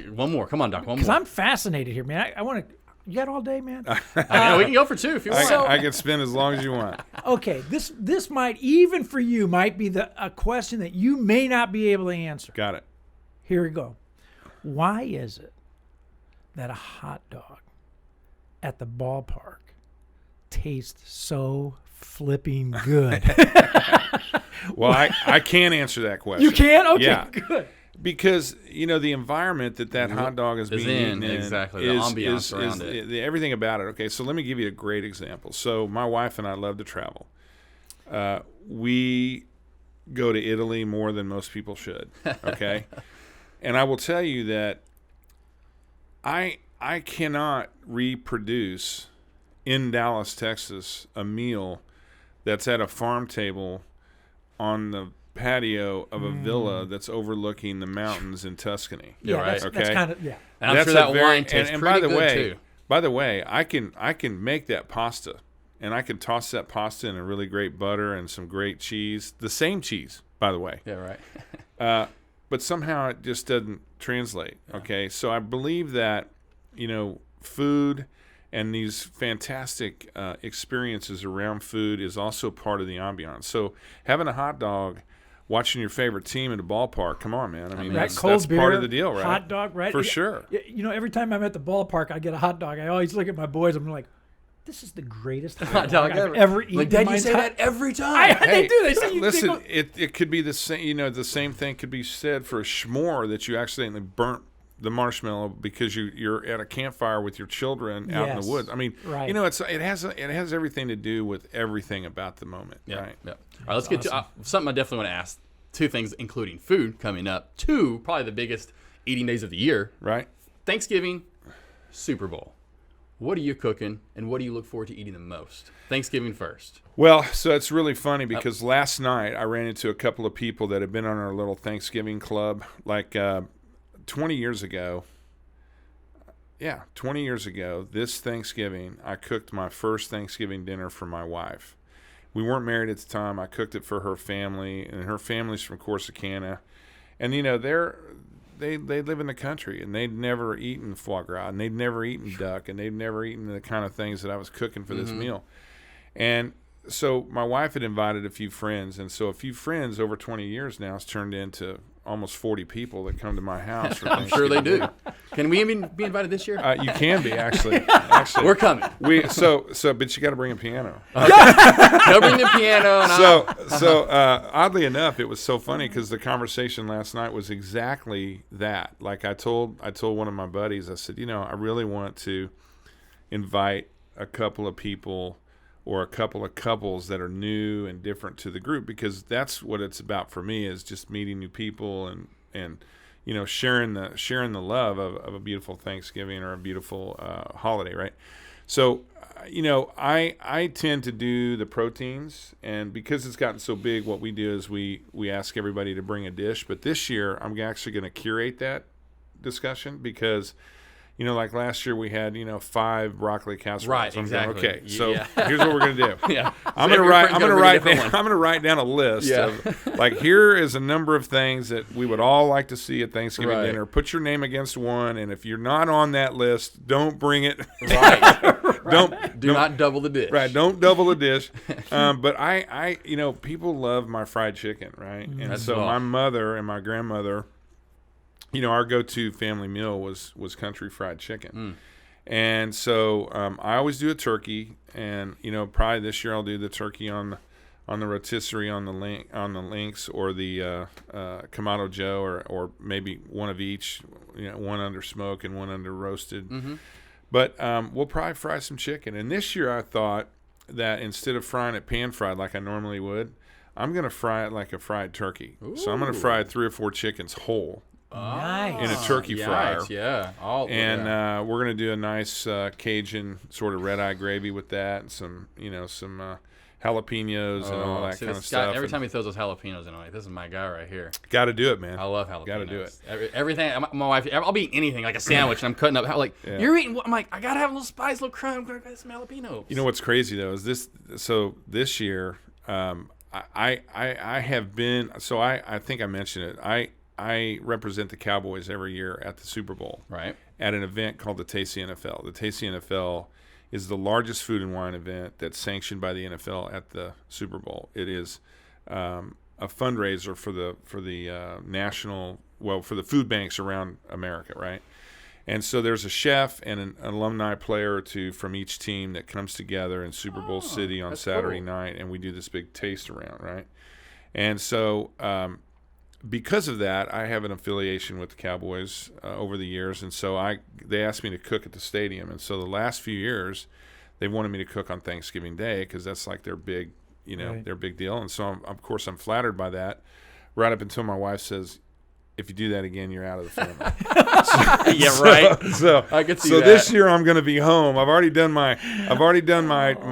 One more. Come on, Doc. One more. Because I'm fascinated here, man. I want to. You got all day, man? We can go for 2 if you want. I can spend as long as you want. Okay. This might, even for you, might be a question that you may not be able to answer. Got it. Here we go. Why is it that a hot dog at the ballpark tastes so flipping good? Well, I can't answer that question. You can? Okay, yeah. good. Because, the environment that hot dog is being eaten in exactly, the ambiance around it. Everything about it. Okay, so let me give you a great example. So my wife and I love to travel. We go to Italy more than most people should, okay? And I will tell you that I cannot reproduce in Dallas, Texas, a meal that's at a farm table on the patio of a villa that's overlooking the mountains in Tuscany. Yeah, right. That's kind of And I'm sure that wine tastes pretty good too. By the way, I can make that pasta, and I can toss that pasta in a really great butter and some great cheese. The same cheese, by the way. Yeah, right. But somehow it just doesn't translate. Okay, so I believe that food and these fantastic experiences around food is also part of the ambiance. So having a hot dog, watching your favorite team at a ballpark, come on, man. I mean, that's beer, part of the deal, right? Hot dog, right? For sure. Every time I'm at the ballpark, I get a hot dog. I always look at my boys. I'm like, this is the greatest hot dog I've ever eaten. Like, Dad, you say that every time. They do. They say listen, it could be the same. The same thing could be said for a s'more that you accidentally burnt the marshmallow because you're at a campfire with your children out in the woods. I mean, right. it has everything to do with everything about the moment. Yeah. Right. Yeah. All right, let's get to something I definitely want to ask. Two things, including food, coming up. Two, probably the biggest eating days of the year. Right. Thanksgiving, Super Bowl. What are you cooking, and what do you look forward to eating the most? Thanksgiving first. Well, so it's really funny because last night I ran into a couple of people that have been on our little Thanksgiving club. Like 20 years ago, 20 years ago, this Thanksgiving, I cooked my first Thanksgiving dinner for my wife. We weren't married at the time. I cooked it for her family, and her family's from Corsicana. And, they live in the country, and they'd never eaten foie gras, and they'd never eaten duck, and they'd never eaten the kind of things that I was cooking for this meal. And so my wife had invited a few friends, and so a few friends over 20 years now has turned into almost 40 people that come to my house. For I'm sure they do. Can we even be invited this year? You can be, actually. We're coming. But you got to bring a piano. Go bring the piano. And Oddly enough, it was so funny because the conversation last night was exactly that. Like I told one of my buddies, I said, I really want to invite a couple of people or a couple of couples that are new and different to the group, because that's what it's about for me, is just meeting new people and sharing the love of a beautiful Thanksgiving or a beautiful holiday, right? So I tend to do the proteins, and because it's gotten so big, what we do is we ask everybody to bring a dish. But this year I'm actually going to curate that discussion because like last year we had 5 broccoli casseroles. Right, exactly. Okay, so here's what we're gonna do. Yeah, I'm gonna write down a list of like, here is a number of things that we would all like to see at Thanksgiving dinner. Put your name against one, and if you're not on that list, don't bring it. Right. Do not double the dish. Right. Don't double the dish. But I people love my fried chicken, right? And so my mother and my grandmother, our go-to family meal was country fried chicken. And so I always do a turkey, and probably this year I'll do the turkey on the rotisserie on the links, or the Kamado Joe, or maybe one of each, one under smoke and one under roasted. But we'll probably fry some chicken. And this year I thought that instead of frying it pan fried like I normally would, I'm going to fry it like a fried turkey. Ooh. So I'm going to fry 3 or 4 chickens whole. Nice. In a turkey fryer. Yeah. We're going to do a nice Cajun sort of red eye gravy with that, and some jalapenos and all that kind of stuff. Every time he throws those jalapenos in, I'm like, this is my guy right here. Got to do it, man. I love jalapenos. Got to do it. Everything. My wife, I'll be eating anything, like a sandwich, and I'm cutting up. You're eating. I'm like, I got to have a little spice, a little crunch. I'm going to get some jalapenos. You know what's crazy, though, is this. So this year, I have been. So I think I mentioned it. I represent the Cowboys every year at the Super Bowl, right? At an event called the Tasty NFL. The Tasty NFL is the largest food and wine event that's sanctioned by the NFL at the Super Bowl. It is a fundraiser for the national, for the food banks around America, right? And so there's a chef and an alumni player or two from each team that comes together in Super Bowl City on Saturday night, and we do this big taste around, right? And so because of that, I have an affiliation with the Cowboys over the years, and so they asked me to cook at the stadium. And so the last few years, they wanted me to cook on Thanksgiving Day because that's like their big, their big deal. And so of course I'm flattered by that, right up until my wife says, "If you do that again, you're out of the family." Yeah, right. So I could see that. This year I'm going to be home. I've already done my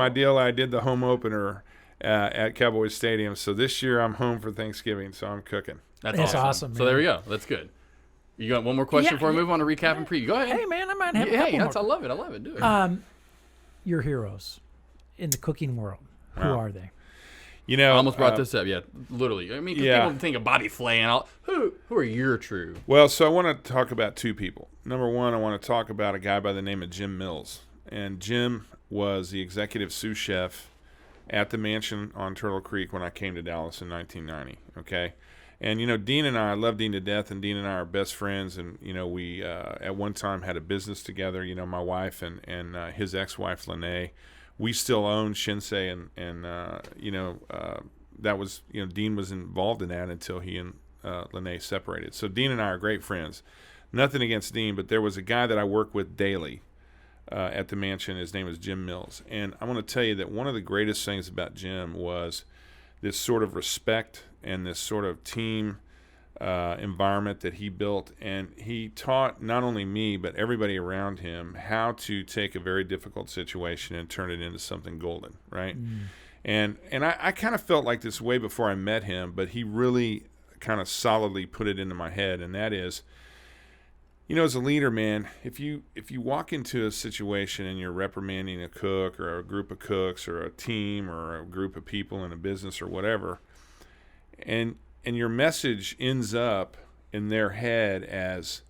deal. I did the home opener. at Cowboys Stadium. So this year I'm home for Thanksgiving, so I'm cooking. That's awesome. So there we go. That's good. You got one more question before we move on to recap and preview? Go ahead. Hey, man, I might have a couple more. I love it. I love it. Do it. Your heroes in the cooking world, who are they? You know, I almost brought this up. Yeah, literally. I mean, people think of body flay and all. Who are your true? Well, so I want to talk about two people. Number one, I want to talk about a guy by the name of Jim Mills. And Jim was the executive sous chef at the mansion on Turtle Creek when I came to Dallas in 1990. Okay. And, you know, Dean and I love Dean to death, and Dean and I are best friends. And, you know, we at one time had a business together, you know, my wife and his ex-wife, Lene. We still own Shinsei, and that was, you know, Dean was involved in that until he and Lene separated. So Dean and I are great friends. Nothing against Dean, but there was a guy that I work with daily at the mansion. His name is Jim Mills. And I want to tell you that one of the greatest things about Jim was this sort of respect and this sort of team environment that he built. And he taught not only me, but everybody around him how to take a very difficult situation and turn it into something golden, right? And I kind of felt like this way before I met him, but he really kind of solidly put it into my head, and that is, you know, as a leader, man, if you walk into a situation and you're reprimanding a cook or a group of cooks or a team or a group of people in a business or whatever, and your message ends up in their head as,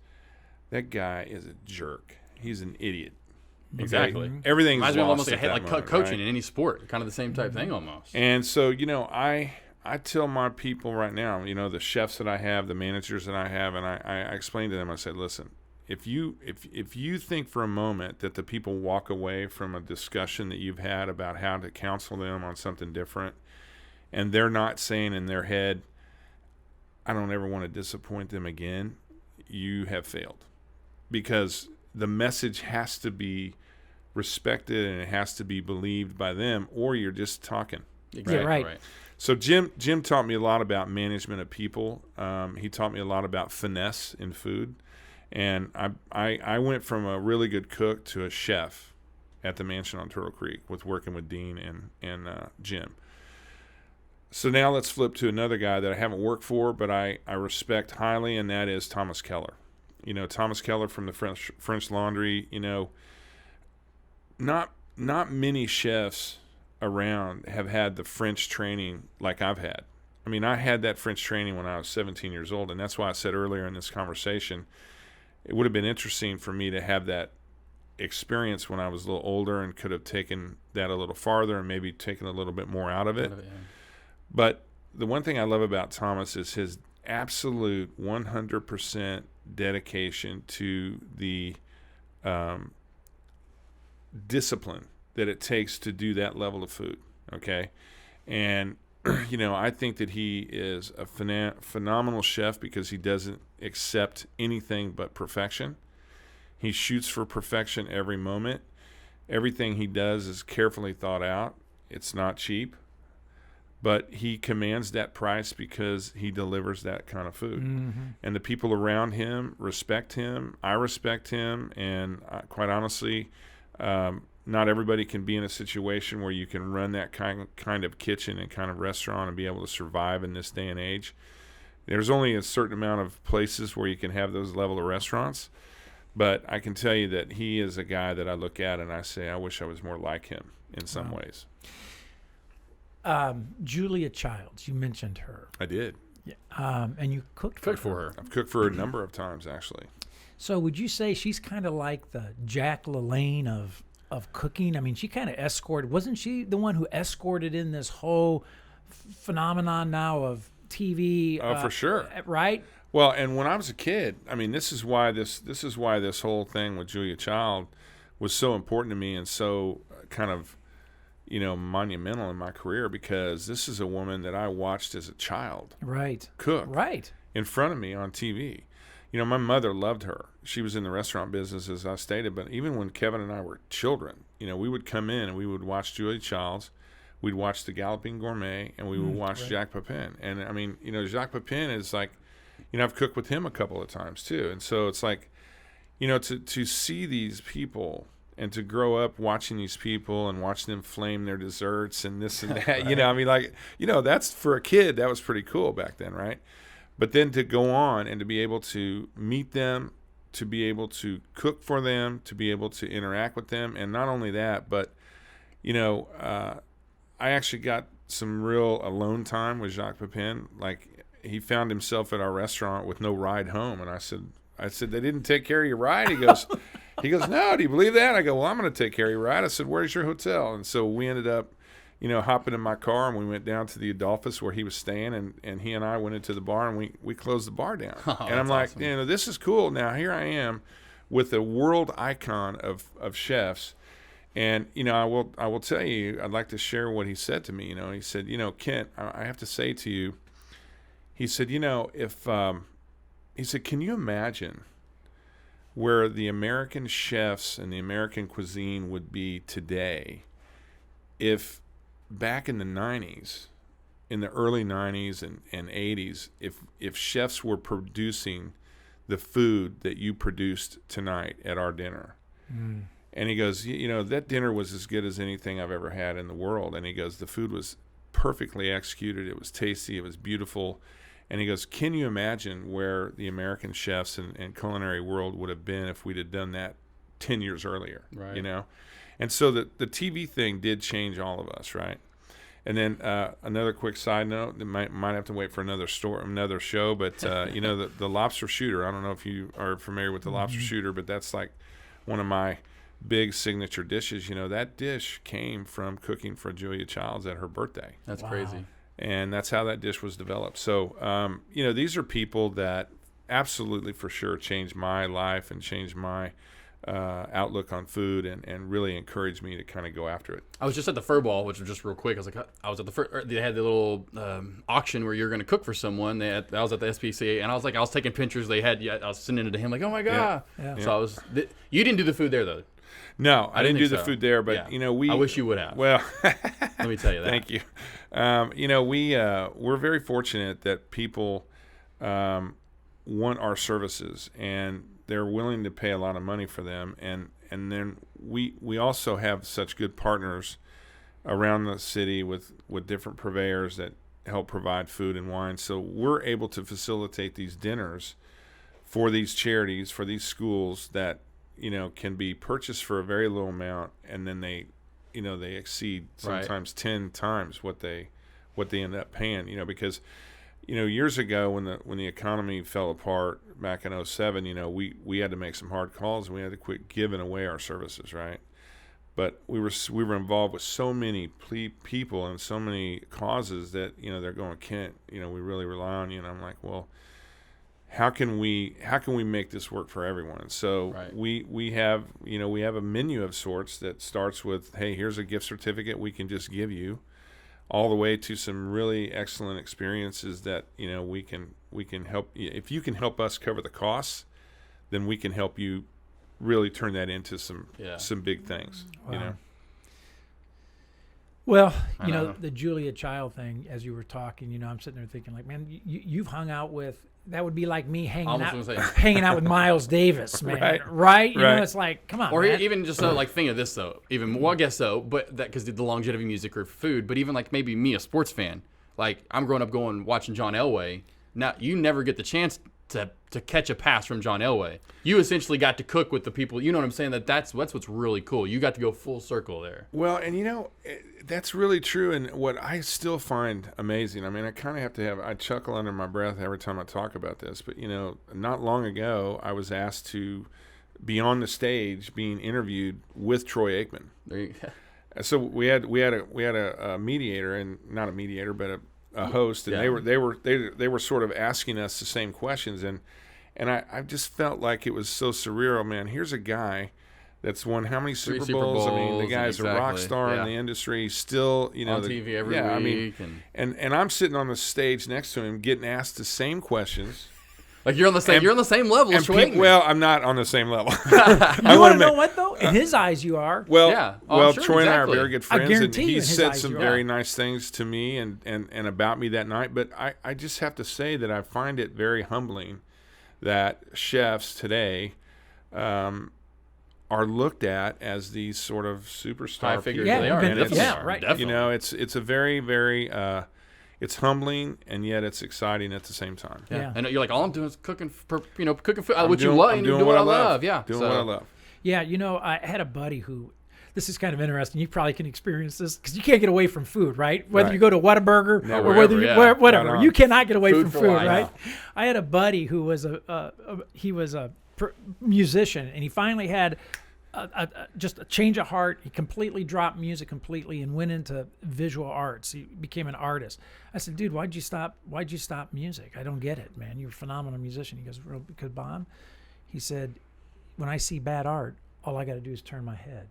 that guy is a jerk. He's an idiot. Exactly. Everything's reminds me of lost almost at that like moment, coaching right? in any sport, kind of the same type thing almost. And so, you know, I tell my people right now, you know, the chefs that I have, the managers that I have, and I explain to them, I said, listen, if you think for a moment that the people walk away from a discussion that you've had about how to counsel them on something different, and they're not saying in their head, I don't ever want to disappoint them again, you have failed. Because the message has to be respected and it has to be believed by them, or you're just talking. Exactly. Yeah, right. So Jim taught me a lot about management of people. He taught me a lot about finesse in food. And I went from a really good cook to a chef at the mansion on Turtle Creek with working with Dean and Jim. So now let's flip to another guy that I haven't worked for, but I respect highly, and that is Thomas Keller. You know, Thomas Keller from the French Laundry. You know, not many chefs around have had the French training like I've had. I mean, I had that French training when I was 17 years old, and that's why I said earlier in this conversation, it would have been interesting for me to have that experience when I was a little older and could have taken that a little farther and maybe taken a little bit more out of it. But the one thing I love about Thomas is his absolute 100% dedication to the discipline that it takes to do that level of food, okay? And, you know, I think that he is a phenomenal chef because he doesn't accept anything but perfection. He shoots for perfection every moment. Everything he does is carefully thought out. It's not cheap. But he commands that price because he delivers that kind of food. Mm-hmm. And the people around him respect him. I respect him. And quite honestly, not everybody can be in a situation where you can run that kind of kitchen and kind of restaurant and be able to survive in this day and age. There's only a certain amount of places where you can have those level of restaurants. But I can tell you that he is a guy that I look at and I say, I wish I was more like him in some ways. Julia Childs, you mentioned her. I did. Yeah. And you cooked for her. I've cooked for her a number of times, actually. So would you say she's kind of like the Jack LaLanne of cooking? I mean, she kind of escorted. Wasn't she the one who escorted in this whole phenomenon now of TV? Oh, for sure. Right? Well, and when I was a kid, I mean, this is why this whole thing with Julia Child was so important to me and so kind of, you know, monumental in my career, because this is a woman that I watched as a child. Right. Cook. Right. In front of me on TV. You know, my mother loved her. She was in the restaurant business, as I stated, but even when Kevin and I were children, you know, we would come in and we would watch Julia Childs, we'd watch The Galloping Gourmet, and we would watch Jacques Pepin. And, I mean, you know, Jacques Pepin is like, you know, I've cooked with him a couple of times too. And so it's like, you know, to see these people and to grow up watching these people and watching them flame their desserts and this and that, right. I mean, like, that's for a kid, that was pretty cool back then, right? But then to go on and to be able to meet them, to be able to cook for them, to be able to interact with them, and not only that, but, I actually got some real alone time with Jacques Pepin. Like, he found himself at our restaurant with no ride home, and I said, they didn't take care of your ride? He goes, no, do you believe that? I go, well, I'm going to take care of your ride. I said, where's your hotel? And so we ended up, hopping in my car, and we went down to the Adolphus where he was staying, and he and I went into the bar, and we closed the bar down. Oh, and I'm like, awesome. this is cool. Now here I am with a world icon of chefs. And, I will tell you, I'd like to share what he said to me. He said, Kent, I have to say to you, he said, he said, can you imagine where the American chefs and the American cuisine would be today if back in the 90s, in the early 90s and 80s, if chefs were producing the food that you produced tonight at our dinner? Mm. And he goes, that dinner was as good as anything I've ever had in the world. And he goes, the food was perfectly executed. It was tasty. It was beautiful. And he goes, can you imagine where the American chefs and culinary world would have been if we'd have done that 10 years earlier? Right. And so the TV thing did change all of us, right? And then another quick side note, that might have to wait for another show, but the lobster shooter. I don't know if you are familiar with the lobster shooter, but that's like one of my big signature dishes. That dish came from cooking for Julia Childs at her birthday. That's crazy. And that's how that dish was developed. So, these are people that absolutely for sure changed my life and changed my outlook on food and really encouraged me to kind of go after it. I was just at the Fur Ball, which was just real quick. I was at the they had the little auction where you're going to cook for someone. I was at the SPCA, and I was taking pictures. I was sending it to him like, oh my God. Yeah. So you didn't do the food there though. No, I didn't do the food there, but I wish you would have. Well, let me tell you that. Thank you. We're very fortunate that people want our services and they're willing to pay a lot of money for them, and then we also have such good partners around the city with different purveyors that help provide food and wine. So we're able to facilitate these dinners for these charities, for these schools that can be purchased for a very low amount, and then they exceed sometimes 10 times what they end up paying. Because years ago when the economy fell apart back in 2007, we had to make some hard calls, and we had to quit giving away our services, right? But we were involved with so many people and so many causes that they're going, Kent, we really rely on you. And I'm like, well, how can we make this work for everyone? And so we have a menu of sorts that starts with, hey, here's a gift certificate we can just give you, all the way to some really excellent experiences that we can help. If you can help us cover the costs, then we can help you really turn that into some big things. Wow. Well, the Julia Child thing, as you were talking, I'm sitting there thinking like, man, you've hung out with. That would be like me hanging out with Miles Davis, man. Right? It's like, come on, or man. Even just like think of this though. Even more, I guess so, but that because the longevity of music or food. But even like maybe me, a sports fan, like I'm growing up watching John Elway. Now you never get the chance to catch a pass from John Elway. You essentially got to cook with the people. You know what I'm saying? That's what's really cool. You got to go full circle there. Well, and that's really true. And what I still find amazing, I mean, I kind of have to I chuckle under my breath every time I talk about this, but not long ago, I was asked to be on the stage being interviewed with Troy Aikman. There you go. So we had a mediator, and not a mediator, but a host, and they were sort of asking us the same questions, and I just felt like it was so surreal, man. Here's a guy that's won how many Super Bowls? I mean, the guy's a rock star in the industry, still, on TV every week. And I'm sitting on the stage next to him, getting asked the same questions. Like you're on the same level as Troy Aikman. Well, I'm not on the same level. You want to know what though? In his eyes, you are. Well, sure, Troy and I are very good friends, and he said some very are. nice things to me and about me that night. But I just have to say that I find it very humbling that chefs today are are looked at as these sort of superstar I figured people. they are. And it's, right. Definitely. You know, it's a very, very it's humbling, and yet it's exciting at the same time. Yeah. And you're like, all I'm doing is cooking food, I'm what you doing- love, I'm and doing doing what I love. love. Yeah. Doing So- what I love. Yeah, you know, I had a buddy who, this is kind of interesting. You probably can experience this because you can't get away from food, right? Whether Right. you go to Whataburger Never, or whether ever, you, yeah. whatever, Right on. you cannot get away Food from for food, life. right? I had a buddy who was a musician, and he finally had just a change of heart. He completely dropped music completely and went into visual arts. He became an artist. I said, dude, why'd you stop music? I don't get it, man. You're a phenomenal musician. He goes, well, because Bob, he said, when I see bad art, all I got to do is turn my head.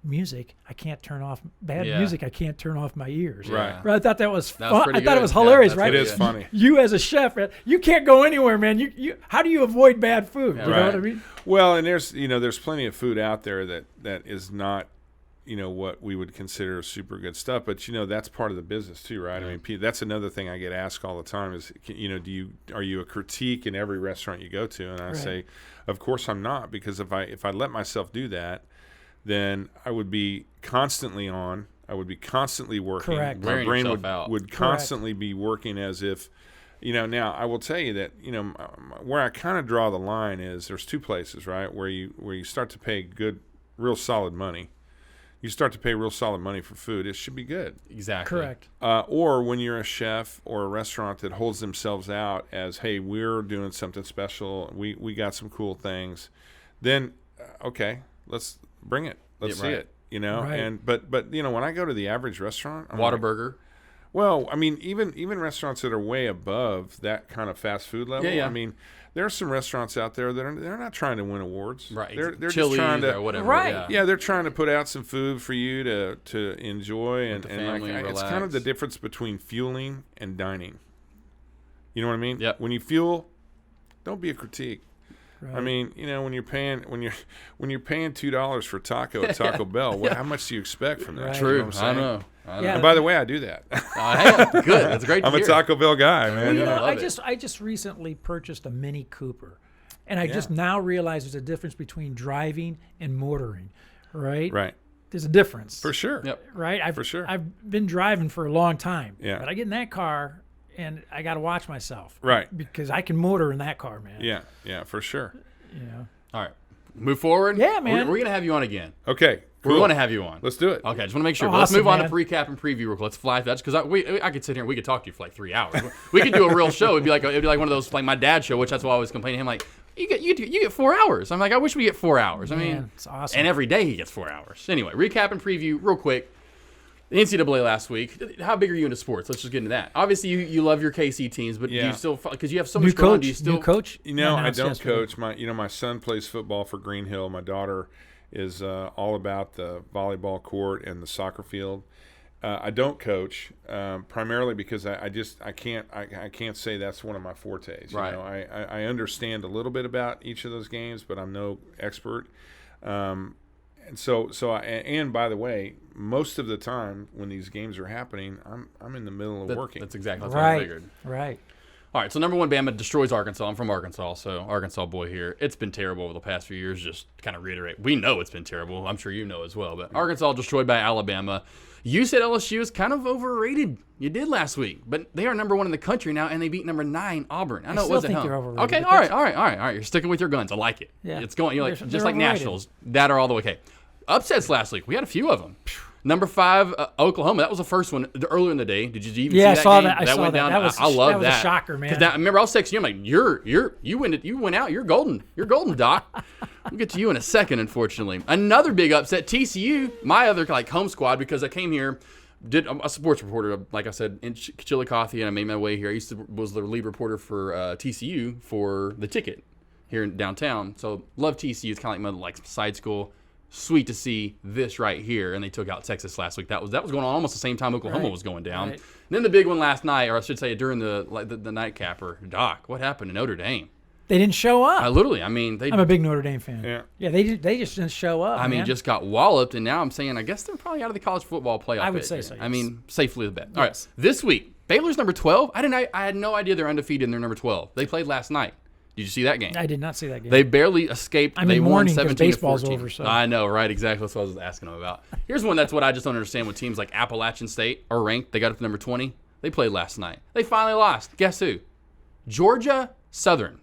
Music, I can't turn off. Bad music, I can't turn off my ears. Right. I thought that was That was fun. pretty I thought it good. was Yeah, hilarious, that's right? It is funny. You as a chef, you can't go anywhere, man. You how do you avoid bad food? You know Right. what I mean? Well, and there's plenty of food out there that is not, what we would consider super good stuff, but that's part of the business too, right? I mean, that's another thing I get asked all the time is, are you a critique in every restaurant you go to? And I say, of course I'm not, because if I let myself do that, then I would be constantly on. I would be constantly working. Correct. My Wearing brain yourself out. would constantly be working as if, Now I will tell you that where I kind of draw the line is there's two places, right, where you start to pay good, real solid money. You start to pay real solid money for food. It should be good. Exactly. Correct. Or when you're a chef or a restaurant that holds themselves out as, hey, we're doing something special. We got some cool things. Then okay, let's bring it. Let's see right. it. Right. And but when I go to the average restaurant, I'm like, Whataburger. well, I mean, even restaurants that are way above that kind of fast food level. Yeah. I mean, there are some restaurants out there that they're not trying to win awards. Right. They're just Chili's trying to or whatever. Right. Yeah, they're trying to put out some food for you to enjoy, and the family, it's kind of relax. the difference between fueling and dining. You know what I mean? Yep. When you fuel, don't be a critique. Right. I mean, when you're paying $2 for taco at Taco Bell, how much do you expect from that? Right. You True. know what I'm I saying? know. Yeah. And by the way, I do that. Hey, good. That's great. I'm to a hear. Taco Bell guy, man. Well, I love I just recently purchased a Mini Cooper, and I just now realize there's a difference between driving and motoring, right? Right. There's a difference. For sure. Yep. Right? For sure. I've been driving for a long time. Yeah. But I get in that car and I got to watch myself. Right. Because I can motor in that car, man. Yeah, for sure. You know. All right. Move forward. Yeah, man. We're going to have you on again. Okay. We Cool. want to have you on. Let's do it. Okay, I just want to make sure. Oh, But let's move awesome, on to man. recap and preview real quick. Let's fly through that because I could sit here and we could talk to you for like 3 hours. We could do a real show. It'd be like one of those like my dad's show, which that's why I always complain to him like you get 4 hours. I'm like I wish we get 4 hours. I mean, Man, it's awesome. and every day he gets 4 hours. Anyway, recap and preview real quick. The NCAA last week. How big are you into sports? Let's just get into that. Obviously, you love your KC teams, but do Yeah. you still because you have so New much going on? coach. Do you still New coach. I announced don't yesterday. coach. My son plays football for Green Hill. My daughter is all about the volleyball court and the soccer field. I don't coach primarily because I can't say that's one of my fortes. Right. I understand a little bit about each of those games, but I'm no expert. And so by the way, most of the time when these games are happening, I'm in the middle of working. That's exactly what I Right. figured. Right. All right, so number one, Bama destroys Arkansas. I'm from Arkansas, so Arkansas boy here. It's been terrible over the past few years. Just to kind of reiterate, we know it's been terrible. I'm sure you know as well. But Arkansas destroyed by Alabama. You said LSU is kind of overrated. You did last week, but they are number one in the country now, and they beat number 9 Auburn. I know it still was at think home. they're overrated, Okay, but all right. You're sticking with your guns. I like it. Yeah. It's going. You're like They're just like overrated. Nationals that are all the way. Okay, upsets last week. We had a few of them. Number 5, Oklahoma. That was the first one earlier in the day. Did you even Yeah, I see that saw game? that. I saw went that. down. That was- I love that was a shocker, man. 'Cause remember, I was texting you. I'm like, you went out. You're golden. You're golden, Doc. We'll get to you in a second. Unfortunately, another big upset. TCU, my other like home squad, because I came here. I'm a sports reporter, like I said, in Chillicothe, and I made my way here. I was the lead reporter for TCU for the Ticket here in downtown. So love TCU. It's kind of like my side school. Sweet to see this right here, and they took out Texas last week. That was going on almost the same time Oklahoma Right. was going down. Right. And then the big one last night, or I should say during the nightcapper. Doc, what happened to Notre Dame? They didn't show up. They. I'm a big Notre Dame fan. Yeah. They just didn't show up. I mean, man. just got walloped, and now I'm saying I guess they're probably out of the college football playoff. I would pit say here. so, I yes. mean, safely the bet. All Yes. right, this week Baylor's number 12. I had no idea they're undefeated and they're number 12. They played last night. Did you see that game? I did not see that game. They barely escaped. They won 17 baseball's 14. over. So. I know, right? Exactly. That's what I was asking them about. Here's one that's what I just don't understand with teams like Appalachian State are ranked. They got up to number 20. They played last night. They finally lost. Guess who? Georgia Southern.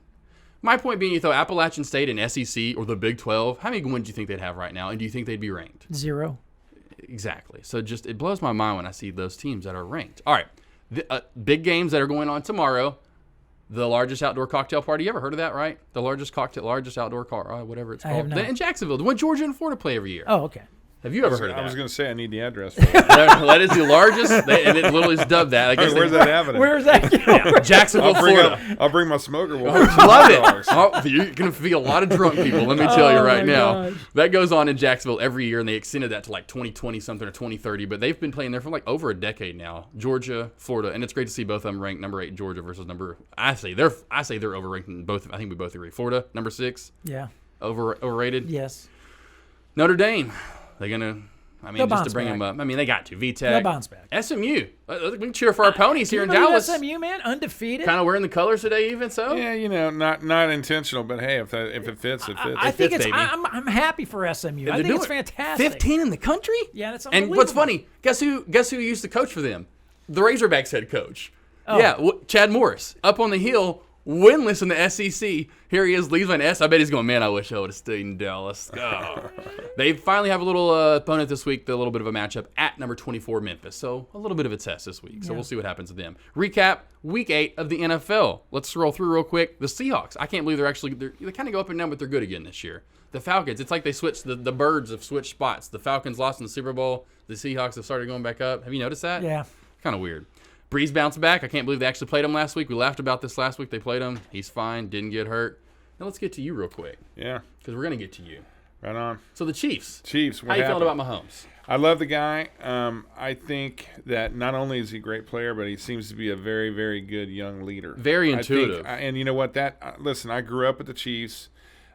My point being, you throw Appalachian State and SEC or the Big 12, how many wins do you think they'd have right now? And do you think they'd be ranked? 0. Exactly. So just it blows my mind when I see those teams that are ranked. All right. The, big games that are going on tomorrow. The largest outdoor cocktail party. You ever heard of that, right? The largest outdoor whatever it's called. I have not. In Jacksonville. The one Georgia and Florida play every year. Oh, okay. Have you ever heard of that? I was going to say I need the address. That is the largest, and it literally is dubbed that. I guess where's that happening? Where's that? Yeah, Jacksonville, Florida. I'll bring my smoker. Love it. Oh, you're going to feed a lot of drunk people, let me tell you right now. Gosh. That goes on in Jacksonville every year, and they extended that to like 2020 something or 2030, but they've been playing there for like over a decade now. Georgia, Florida, and it's great to see both of them ranked number 8 Georgia versus I say they're overranked in both. I think we both agree. Florida, number 6. Yeah. Overrated? Yes. Notre Dame. They're going to... They'll just to bring them up. They got to. VTech. They'll bounce back. SMU. We can cheer for our ponies here in Can you believe Dallas. SMU, man, undefeated. Kind of wearing the colors today, even so. Yeah, not intentional, but hey, if it fits, it fits. I think fits, baby. I'm happy for SMU. I think it's fantastic. 15 in the country. Yeah, that's unbelievable. And what's funny? Guess who used to coach for them? The Razorbacks head coach. Oh. Yeah, Chad Morris up on the hill. Winless in the SEC. Here he is, leaves an S. I bet he's going, man, I wish I would have stayed in Dallas. Oh. They finally have a little opponent this week, a little bit of a matchup at number 24 Memphis. So a little bit of a test this week. So we'll see what happens to them. Recap, week 8 of the NFL. Let's scroll through real quick. The Seahawks. I can't believe they kind of go up and down, but they're good again this year. The Falcons, it's like they switched, the birds have switched spots. The Falcons lost in the Super Bowl. The Seahawks have started going back up. Have you noticed that? Yeah. Kind of weird. Breeze bounced back. I can't believe they actually played him last week. We laughed about this last week. They played him. He's fine. Didn't get hurt. Now let's get to you real quick. Yeah. Because we're going to get to you. Right on. So the Chiefs. How you feeling about Mahomes? I love the guy. I think that not only is he a great player, but he seems to be a very, very good young leader. Very intuitive. And you know what? Listen, I grew up with the Chiefs.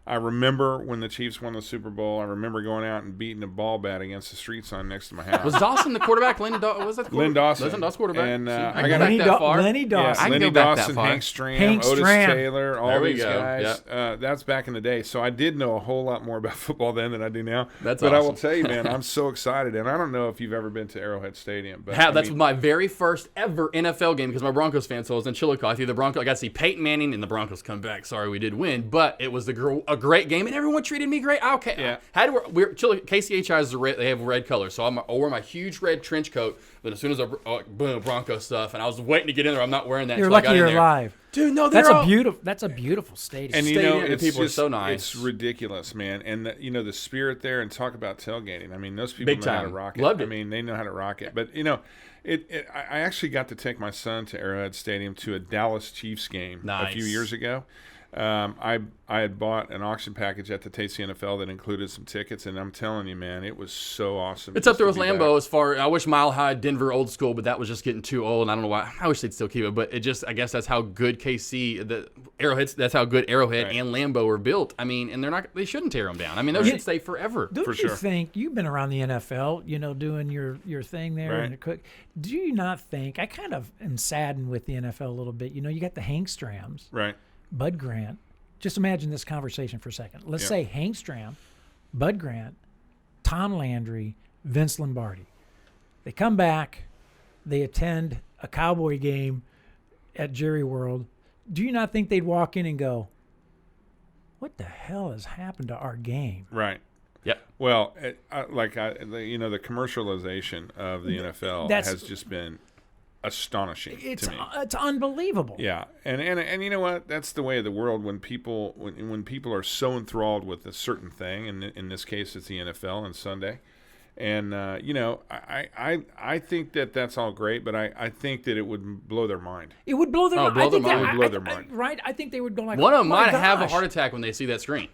I remember when the Chiefs won the Super Bowl. I remember going out and beating a ball bat against the street sign next to my house. Was Dawson the quarterback? Lynn Dawson? Lynn Dawson. Lynn Dawson quarterback. And I got back that far. Lenny Dawson. Yeah, Lenny Dawson, Hank Stram, Otis Taylor, all these guys. Yep. That's back in the day. So I did know a whole lot more about football then than I do now. That's but awesome. I will tell you, man, I'm so excited. And I don't know if you've ever been to Arrowhead Stadium. But that's my very first ever NFL game because my Broncos fan, so I was in Chillicothe. I got to see Peyton Manning and the Broncos come back. Sorry, we did win, but it was a great game, and everyone treated me great. Okay. Yeah. KCHI is they have red colors, so I'll wear my huge red trench coat. But as soon as boom, Bronco stuff, and I was waiting to get in there. I'm not wearing that. You're lucky you're alive, dude. No, that's a beautiful stadium. And it's people just, are so nice. It's ridiculous, man. And the spirit there, and talk about tailgating. I mean, those people know how to rock it. Loved it. I mean, they know how to rock it. But I actually got to take my son to Arrowhead Stadium to a Dallas Chiefs game a few years ago. I had bought an auction package at the Tasty NFL that included some tickets, and I'm telling you, man, it was so awesome. It's up there with Lambeau I wish Mile High, Denver, old school, but that was just getting too old, and I don't know why. I wish they'd still keep it, but I guess that's how good that's how good Arrowhead and Lambeau were built. I mean, and they shouldn't tear them down. I mean, those should stay forever. Don't for you sure. think, you've been around the NFL, doing your thing there, right. and do you not think, I kind of am saddened with the NFL a little bit, you got the Hank Strams. Right. Bud Grant. Just imagine this conversation for a second. Let's say Hank Stram, Bud Grant, Tom Landry, Vince Lombardi. They come back. They attend a Cowboy game at Jerry World. Do you not think they'd walk in and go, what the hell has happened to our game? Right. Yep. Well, the commercialization of the NFL has just been astonishing to me. It's unbelievable. Yeah, and you know what? That's the way of the world when people are so enthralled with a certain thing, and in this case, it's the NFL and Sunday. And I think that's all great, but I think that it would blow their mind. It would blow their mind. It would blow their mind. Right? I think they would go like, one of them might have a heart attack when they see that screen.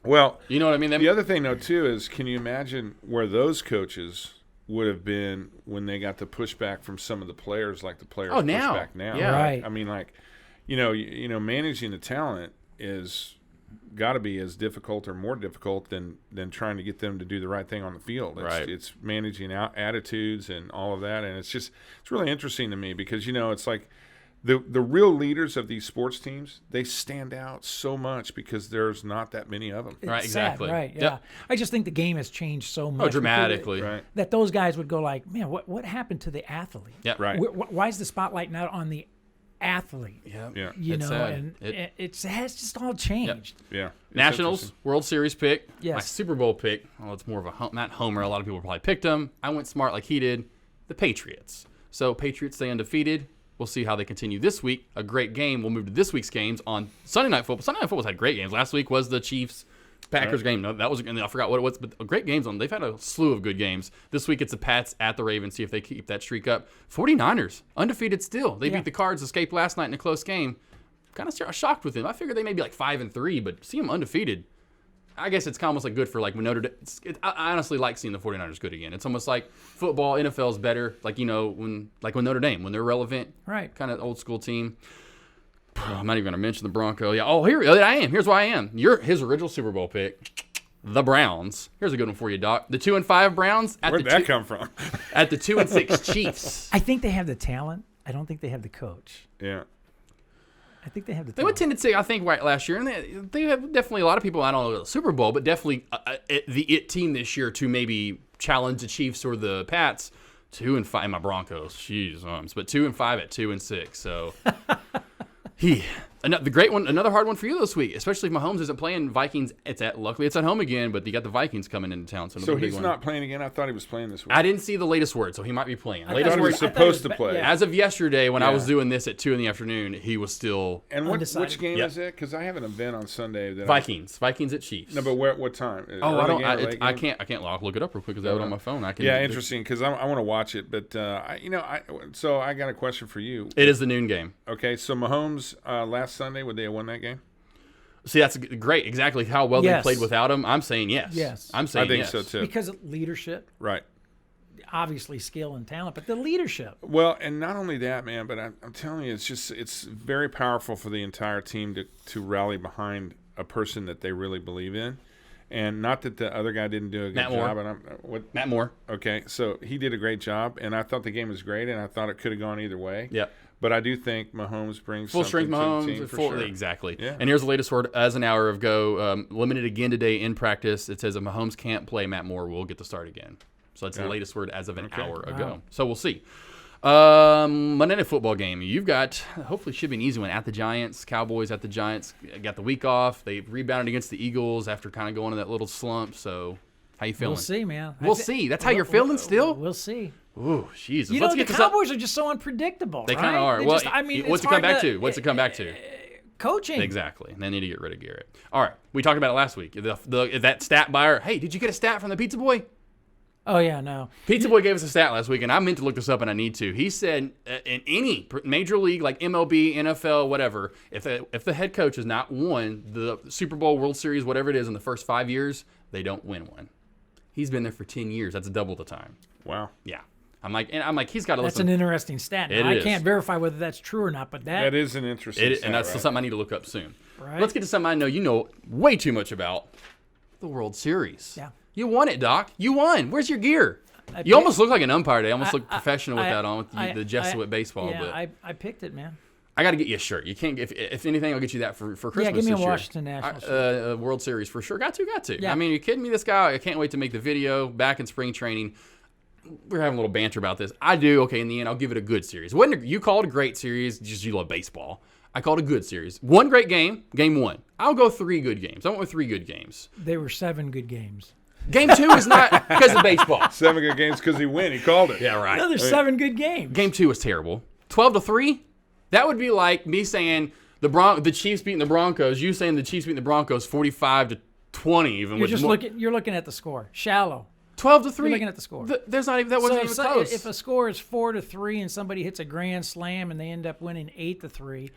Well, you know what I mean. The other thing though too is, can you imagine where those coaches would have been when they got the pushback from some of the players, like the players pushback now. Yeah. Right. I mean, like, managing the talent is got to be as difficult or more difficult than trying to get them to do the right thing on the field. It's managing attitudes and all of that, and it's really interesting to me because it's like the real leaders of these sports teams, they stand out so much because there's not that many of them. Right, exactly. Sad, right, yeah. Yep. I just think the game has changed so much. Dramatically. Right. That those guys would go like, man, what happened to the athlete? Yeah. Right. Why is the spotlight not on the athlete? Yeah. Yeah. You It's know, sad. and it has just all changed. Yeah. It's Nationals, interesting. World Series pick. Yes. My Super Bowl pick. Well, it's more of a not homer. A lot of people probably picked them. I went smart like he did. The Patriots. So Patriots stay undefeated. We'll see how they continue this week. A great game. We'll move to this week's games on Sunday Night Football. Sunday Night Football's had great games. Last week was the Chiefs-Packers game. No, that was, I forgot what it was, but great games on. They've had a slew of good games. This week it's the Pats at the Ravens. See if they keep that streak up. 49ers, undefeated still. They beat the Cards, escaped last night in a close game. Kind of shocked with them. I figured they may be like 5-3, but see them undefeated. I guess it's almost like good for like when Notre Dame. I honestly like seeing the 49ers good again. It's almost like football, NFL is better. Like, when Notre Dame, when they're relevant. Right. Kind of old school team. I'm not even going to mention the Broncos. Yeah. Oh, here I am. Here's why I am. His original Super Bowl pick, the Browns. Here's a good one for you, Doc. The 2-5 Browns. Where'd that come from? At the 2-6 Chiefs. I think they have the talent. I don't think they have the coach. Yeah. I think they have the They went talent. 10-6, I think, right last year, and they have definitely a lot of people. I don't know the Super Bowl, but definitely the team this year to maybe challenge the Chiefs or the Pats. 2-5, my Broncos, jeez, but 2-5 at 2-6. So the great one, another hard one for you this week, especially if Mahomes isn't playing Vikings. Luckily it's at home again, but you got the Vikings coming into town. So he's not playing again. I thought he was playing this week. I didn't see the latest word, so he might be playing. I thought he was supposed to play. yeah. As of yesterday, when I was doing this at 2 in the afternoon, he was still And Undecided. which game Yep. is it? Because I have an event on Sunday. That Vikings at Chiefs. No, but what time? Oh, Early game or late I game? can't. I'll look it up real quick because I have it on my phone. I can. Yeah, interesting. Because I want to watch it, but so I got a question for you. It is the noon game. Okay, so Mahomes last Sunday, would they have won that game? See, that's great. Exactly how well Yes. they played without him. I'm saying yes. Yes. I'm saying I think yes. so too. Because of leadership, Right. obviously skill and talent, but the leadership. Well, and not only that, man, but I'm telling you, it's very powerful for the entire team to rally behind a person that they really believe in. And not that the other guy didn't do a good Matt Moore. job. And Matt Moore. Okay, so he did a great job, and I thought the game was great, and I thought it could have gone either way. Yep. But I do think Mahomes brings Full something strength to Mahomes. the team for sure. Exactly. Yeah. And here's the latest word as an hour ago. Limited again today in practice. It says if Mahomes can't play, Matt Moore will get the start again. So that's the latest word as of an hour ago. So we'll see. Monday Night Football game. You've got, hopefully should be an easy one, at the Giants. Cowboys at the Giants. Got the week off. They rebounded against the Eagles after kind of going in that little slump. So how you feeling? We'll see, man. We'll see. That's how you're feeling still? We'll see. Ooh, Jesus. You know, the Cowboys are just so unpredictable. They right? kind of are. They Well, just, I mean, what's it's it come hard back to? What's it come back to? Coaching. Exactly. And they need to get rid of Garrett. All right. We talked about it last week. That stat buyer. Hey, did you get a stat from the Pizza Boy? Oh, yeah, no. Pizza Boy gave us a stat last week, and I meant to look this up, and I need to. He said in any major league, like MLB, NFL, whatever, if the head coach has not won the Super Bowl, World Series, whatever it is, in the first 5 years, they don't win one. He's been there for 10 years. That's double the time. Wow. Yeah. I'm like, he's got to That's listen. an interesting stat. Now, It I is. can't verify whether that's true or not, but That is an interesting stat, And that's right? something I need to look up soon. Right. Let's get to something I know you know way too much about. The World Series. Yeah. You won it, Doc. You won. Where's your gear? You picked- almost look like an umpire today. You almost look professional with that on, with the Jesuit baseball. Yeah, But I picked it, man. I got to get you a shirt. You can't. If anything, I'll get you that for Christmas. Yeah, give me a this year. Washington Nationals World Series for sure. Got to. Yeah. I mean, are you kidding me? This guy. I can't wait to make the video back in spring training. We're having a little banter about this. I do. Okay, in the end, I'll give it a good series. You called a great series. Just you love baseball. I called a good series. One great game. Game one. I'll go 3 good games. I went with 3 good games. They were 7 good games. Game 2 is not because of baseball. 7 good games because he win. He called it. Yeah, right. No, there's 7 good games. Game 2 was terrible. 12-3. That would be like me saying the Chiefs beating the Broncos. You saying the Chiefs beating the Broncos 45-20. Even You're looking at the score. Shallow. 12-3. You're looking at the score. There's not even that wasn't even close. If a score is 4-3 and somebody hits a grand slam and they end up winning 8-3,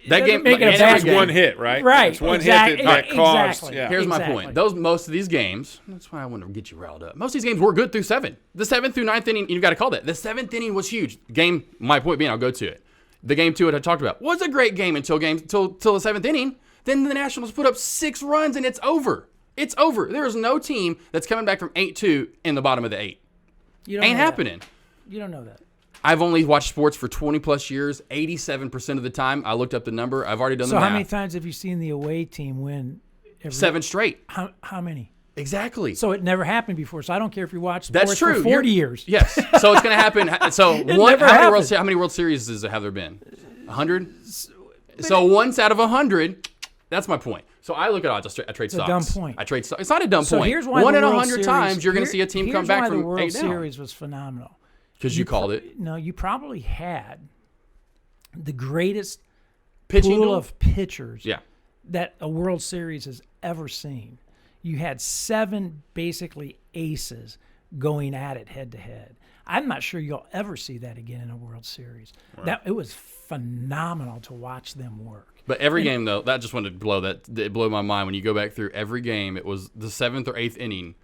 that game make it a And bad it's game. one hit, right? Right, It's one exactly, hit that caused. exactly. Yeah. Here's my Exactly. point. Most of these games. That's why I want to get you riled up. Most of these games were good through 7. The 7th through 9th inning, you've got to call that. The 7th inning was huge. My point being, I'll go to it. The game 2 I talked about was a great game until the 7th inning. Then the Nationals put up 6 runs and it's over. It's over. There is no team that's coming back from 8-2 in the bottom of the 8. You don't Ain't know happening. That. You don't know that. I've only watched sports for 20 plus years. 87% of the time, I looked up the number. I've already done the math. So how many times have you seen the away team win? 7 straight. How many? Exactly. So it never happened before. So I don't care if you watch sports That's true. for 40 years. Yes. So it's going to happen. So how many World Series have there been? 100? So once out of 100, that's my point. So I look at odds. I trade stocks. It's a dumb point. I trade stocks. It's not a dumb point. Here's why 1 in 100 times, you're going to see a team come back from 8 down. Here's why the World Series was phenomenal. Because you called it. No, you probably had the greatest Pitching pool of pitchers Yeah. that a World Series has ever seen. You had 7 basically aces going at it head to head. I'm not sure you'll ever see that again in a World Series. Wow. It was phenomenal to watch them work. But every game, though, that just wanted to blow that. It blew my mind when you go back through every game. It was the 7th or 8th inning.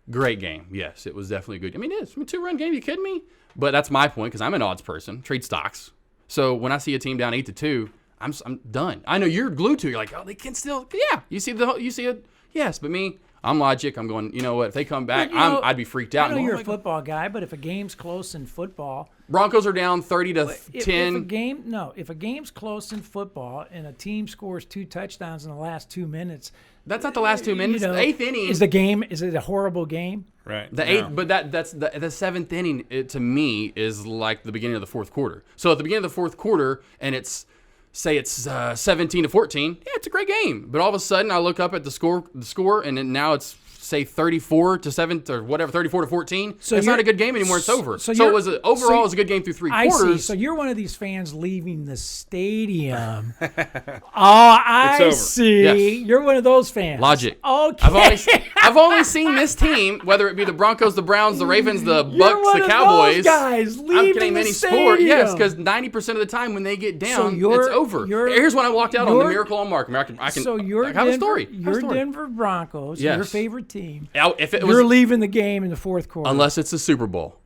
Great game. Yes, it was definitely a good. I mean, it's a 2-run game. You kidding me? But that's my point because I'm an odds person. Trade stocks. So when I see a team down 8-2, I'm done. I know you're glued to it. You're like, oh, they can still. Yeah, you see it. Yes, but me, I'm logic. I'm going. You know what? If they come back, I'd be freaked out. I know you're a football guy, but if a game's close in football, Broncos are down 30-10. If a game's close in football and a team scores 2 touchdowns in the last 2 minutes, that's not the last 2 minutes. The 8th inning is the game. Is it a horrible game? Right. The 8th, but that's the 7th inning. To me, is like the beginning of the 4th quarter. So at the beginning of the 4th quarter, and it's 17-14. Yeah, it's a great game. But all of a sudden, I look up at the score, and then now it's say 34-7 or whatever, 34-14. So it's not a good game anymore. It's over. So it was overall, it was a good game through 3 quarters. I see. So you're one of these fans leaving the stadium. I see. Yes. You're one of those fans. Logic. Okay. I've only seen this team, whether it be the Broncos, the Browns, the Ravens, the Bucks, the Cowboys. Those guys leaving the stadium. Sport. Yes, because 90% of the time when they get down, it's over. Here's when I walked out on the Miracle on Markham. I have a story. Your Denver Broncos, your favorite team. You're leaving the game in the 4th quarter. Unless it's the Super Bowl.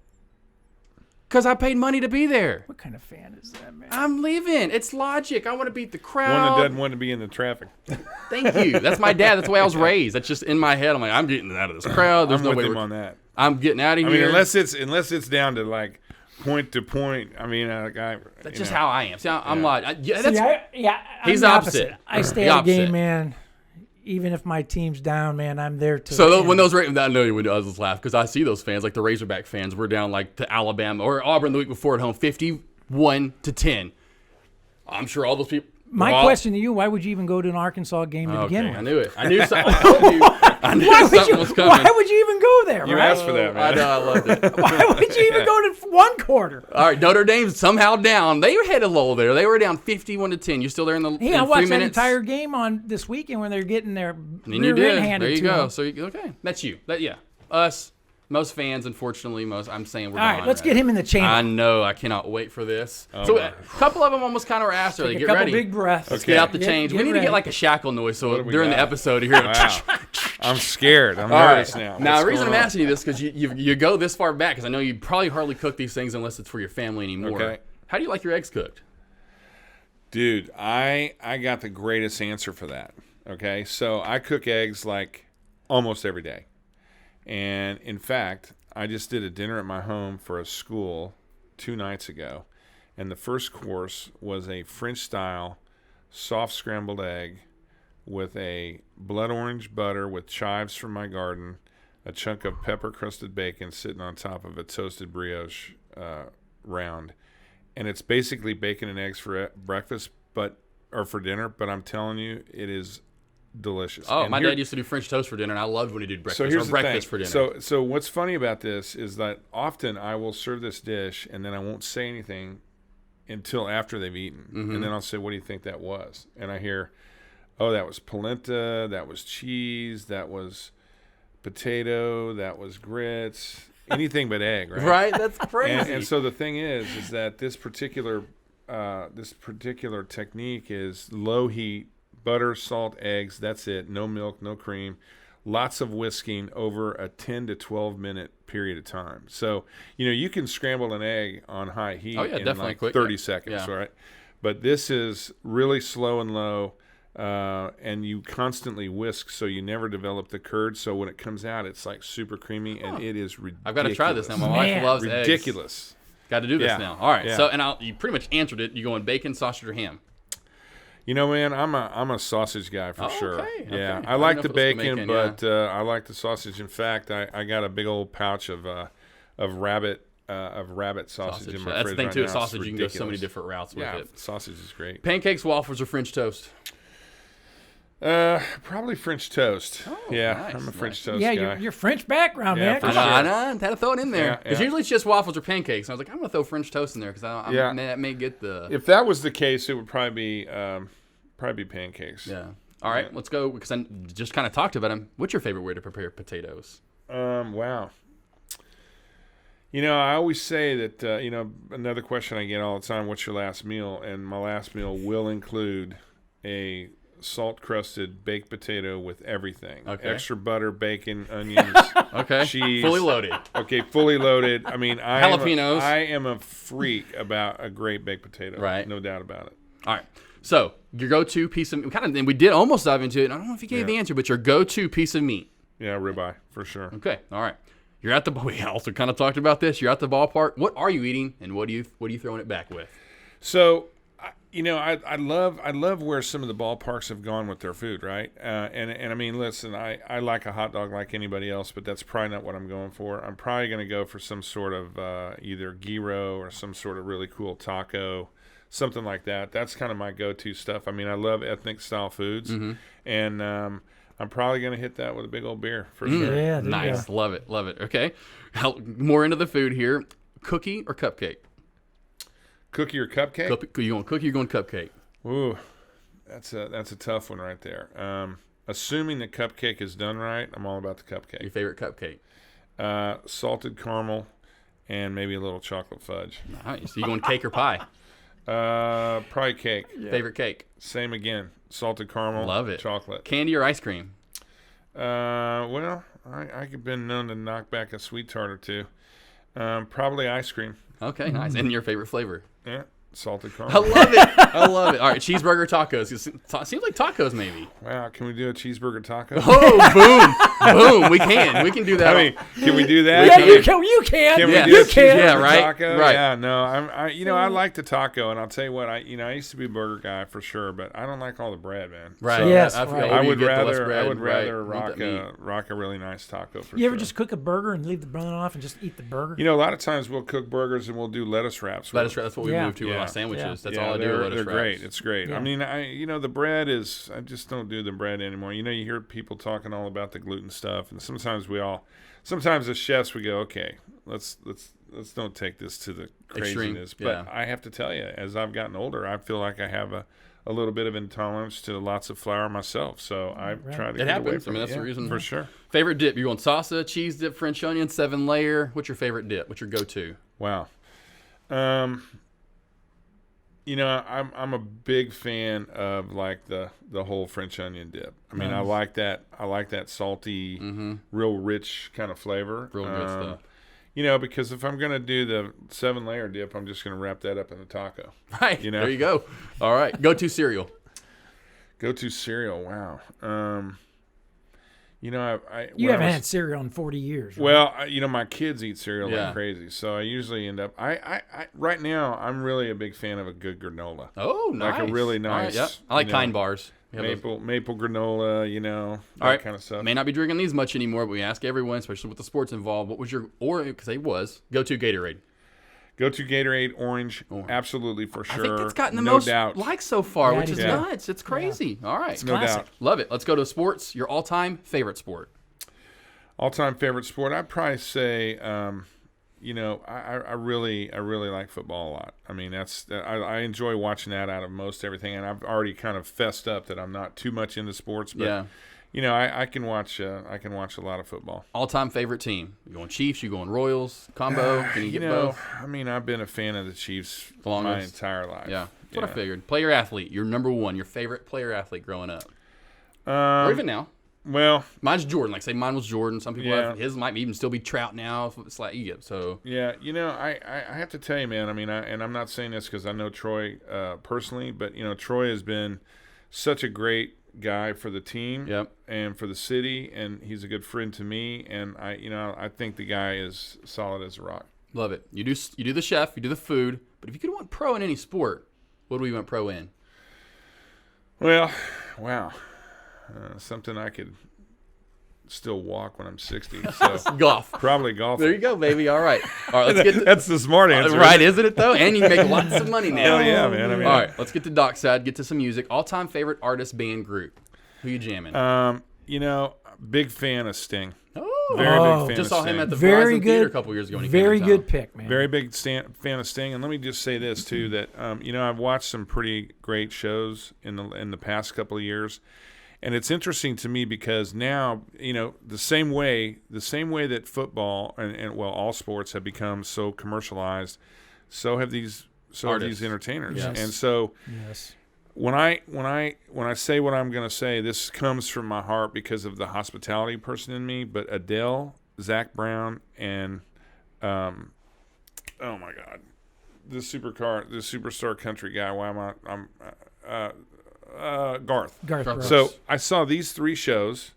Because I paid money to be there. What kind of fan is that, man? I'm leaving. It's logic. I want to beat the crowd. One that doesn't want to be in the traffic. Thank you. That's my dad. That's the way I was raised. That's just in my head. I'm like, I'm getting out of this crowd. There's no way him on that. I'm getting out of here. I mean, unless it's down to like point to point. I mean, that's just how I am. See, I'm like, he's the opposite. I stay at the game, man. Even if my team's down, man, I'm there to. So when those, I know you would just laugh because I see those fans, like the Razorback fans, we're down like to Alabama or Auburn the week before at home, 51-10. I'm sure all those people. My question to you: why would you even go to an Arkansas game to begin with? I knew it. I knew something was coming. Why would you even go there? You asked for that, man. I know. I loved it. Why would you even go to 1 quarter? All right, Notre Dame's somehow down. They had a lull there. They were down 51-10. You still there in the? Hey, I watched that entire game on this weekend when they're getting their rear end handed to them. There you go. So that's you. Us. Most fans, unfortunately, I'm saying we're gone. All right, let's get him in the chamber. I know. I cannot wait for this. So a couple of them almost kind of were asked earlier. Get ready. Big breaths. Let's get out the change. We need to get like a shackle noise so during the episode you hear. Wow. I'm scared. I'm nervous now. Now, the reason I'm asking you this because you go this far back because I know you probably hardly cook these things unless it's for your family anymore. Okay. How do you like your eggs cooked? Dude, I got the greatest answer for that. Okay, so I cook eggs like almost every day. And in fact, I just did a dinner at my home for a school 2 nights ago. And the first course was a French-style soft scrambled egg with a blood orange butter with chives from my garden, a chunk of pepper-crusted bacon sitting on top of a toasted brioche round. And it's basically bacon and eggs for breakfast or for dinner, but I'm telling you, it is delicious. Oh, my dad used to do French toast for dinner, and I loved when he did breakfast. So here's breakfast for dinner. So what's funny about this is that often I will serve this dish, and then I won't say anything until after they've eaten. Mm-hmm. And then I'll say, what do you think that was? And I hear, oh, that was polenta, that was cheese, that was potato, that was grits, anything but egg, right? Right? That's crazy. And so the thing is that this particular technique is low heat, butter, salt, eggs, that's it. No milk, no cream. Lots of whisking over a 10 to 12 minute period of time. So, you can scramble an egg on high heat in like 30 seconds, right? But this is really slow and low, and you constantly whisk so you never develop the curd. So when it comes out, it's like super creamy, and it is ridiculous. I've got to try this now. My wife loves eggs. Ridiculous. Got to do this now. All right. Yeah. So, and you pretty much answered it. You going bacon, sausage, or ham? You know, man, I'm a sausage guy for sure. Okay, Yeah, okay. I like the bacon, but I like the sausage. In fact, I got a big old pouch of rabbit sausage in my That's fridge the thing right too. now. Sausage, It's you can go so many ridiculous. different routes with it. Sausage is great. Pancakes, waffles, or French toast? Probably French toast. Oh, yeah, nice, I'm a French nice. toast Yeah, guy. your French background, Yeah, man. for Come sure. on. I had to throw it in there Yeah, because yeah. usually it's just waffles or pancakes. And I was like, I'm gonna throw French toast in there because that may get the. If that was the case, it would probably be pancakes. Yeah. All right, let's go because I just kind of talked about them. What's your favorite way to prepare potatoes? Wow. You know, I always say that, another question I get all the time, what's your last meal? And my last meal will include a salt-crusted baked potato with everything. Okay. Extra butter, bacon, onions, Okay. cheese. Fully loaded. Okay, fully loaded. I mean, Jalapenos. I am a freak about a great baked potato. Right. No doubt about it. All right. So your go-to piece of and we did almost dive into it. I don't know if you gave the answer, but your go-to piece of meat. Yeah, ribeye, for sure. Okay. All right. You're at the. We also kind of talked about this. You're at the ballpark. What are you eating, and what are you throwing it back with? So, I love where some of the ballparks have gone with their food, right? And I mean, listen, I like a hot dog like anybody else, but that's probably not what I'm going for. I'm probably going to go for some sort of either gyro or some sort of really cool taco, something like that. That's kind of my go-to stuff. I mean, I love ethnic style foods, and I'm probably going to hit that with a big old beer for sure. Yeah, there you Nice. go. Love it. Love it. Okay. More into the food here. Cookie or cupcake? Cookie or cupcake? You going cookie or going cupcake? Ooh, that's a tough one right there. Assuming the cupcake is done right, I'm all about the Your cupcake. favorite cupcake? Salted caramel and maybe a little chocolate fudge. Nice. You going cake or pie? Probably cake. Favorite cake? Same again. Salted caramel. Love it. Chocolate. Candy or ice cream? Well, I've been known to knock back a sweet tart or two. Probably ice cream. Okay, nice. And your favorite flavor? Yeah. Salted I caramel. love it. I love it. All right, cheeseburger, tacos. It seems like tacos, maybe. Wow. Can we do a cheeseburger taco? Oh, boom, boom. We can do that. I mean, can we do that? Yeah, I mean, you can. Can Yeah. we do You a can. cheeseburger Yeah, right, taco? right. Yeah, no, I like the taco, and I'll tell you what, I used to be a burger guy for sure, but I don't like all the bread, man. Right. So Yes, I forgot right. where I you would get the less rather bread, rock right. rock a really nice taco for You sure. ever just cook a burger and leave the bun off and just eat the burger? a lot of times we'll cook burgers and we'll do lettuce wraps. with Lettuce them. wrap. That's what we Yeah. moved to with Yeah. our sandwiches. Yeah. That's Yeah, all I do. they're Lettuce great. wraps. It's great. Yeah. I mean, the bread is. I just don't do the bread anymore. You hear people talking all about the gluten stuff, and sometimes as chefs we go, okay, let's don't take this to the craziness. Extreme, yeah. But I have to tell you, as I've gotten older, I feel like I have a little bit of intolerance to lots of flour myself. So I try to It get happens. away I from mean, it. that's the reason. For sure. Favorite dip? You want salsa, cheese dip, French onion, 7-layer? What's your favorite dip? What's your go-to? Wow. I'm a big fan of like the whole French onion dip. I mean, I like that salty, real rich kind of flavor. Real good stuff. Because if I'm gonna do the 7-layer dip, I'm just gonna wrap that up in a taco. Right. There you go. All right. Go-to cereal. Go-to cereal. Wow. You haven't had cereal in 40 years. Right? Well, my kids eat cereal Yeah. like crazy, so I usually end up. I right now I'm really a big fan of a good granola. Oh, nice. Like a really All right, nice, yep. I like Kind bars. We have those. Maple granola, that All right. kind of stuff. May not be drinking these much anymore, but we ask everyone, especially with the sports involved, what was your, because it was, go-to Gatorade? Go-to Gatorade, orange, absolutely for sure. I think it's gotten the no most doubt. likes so far, Yeah, which is I do. nuts. It's crazy. All right. No classic. doubt. Love it. Let's go to sports. Your all-time favorite sport. All-time favorite sport, I'd probably say, I really like football a lot. I mean, I enjoy watching that out of most everything, and I've already kind of fessed up that I'm not too much into sports, but I can watch a lot of football. All-time favorite team. You going Chiefs? You going Royals? Combo? Can you get both? I mean, I've been a fan of the Chiefs The my longest. entire life. Yeah. That's what I figured. Player athlete. Your number one. Your favorite player athlete growing up. Or even now. Well, Mine's Jordan. Like, say mine was Jordan. Some people Yeah. have his might even still be Trout now. It's like you get. So yeah, I have to tell you, man. I mean, and I'm not saying this because I know Troy personally, but Troy has been such a great guy for the team and for the city, and he's a good friend to me. And I think the guy is solid as a rock. Love it. You do the chef, you do the food, but if you could want pro in any sport, what do we want pro in? Well, wow. Something I could still walk when I'm 60. So Golf. Probably golf. There you go, baby. All right. Let's get That's the smart answer. right, isn't it, though? And you make lots of money now. Hell yeah, man. I mean, all right, let's get to Doc's side, get to some music. All-time favorite artist, band, group. Who you jamming? Big fan of Sting. Oh, Very big fan just of saw Sting. him at the Very Verizon Theater good. a couple years ago. When he Very came to good pick, man. Very big fan of Sting. And let me just say this, too, that, I've watched some pretty great shows in the past couple of years. And it's interesting to me because now, the same way that football and all sports have become so commercialized, so have these entertainers. Yes. And so Yes. when I say what I'm going to say, this comes from my heart because of the hospitality person in me. But Adele, Zach Brown, and oh my God, the superstar country guy. Why am I? Garth. Brooks. So I saw these 3 shows,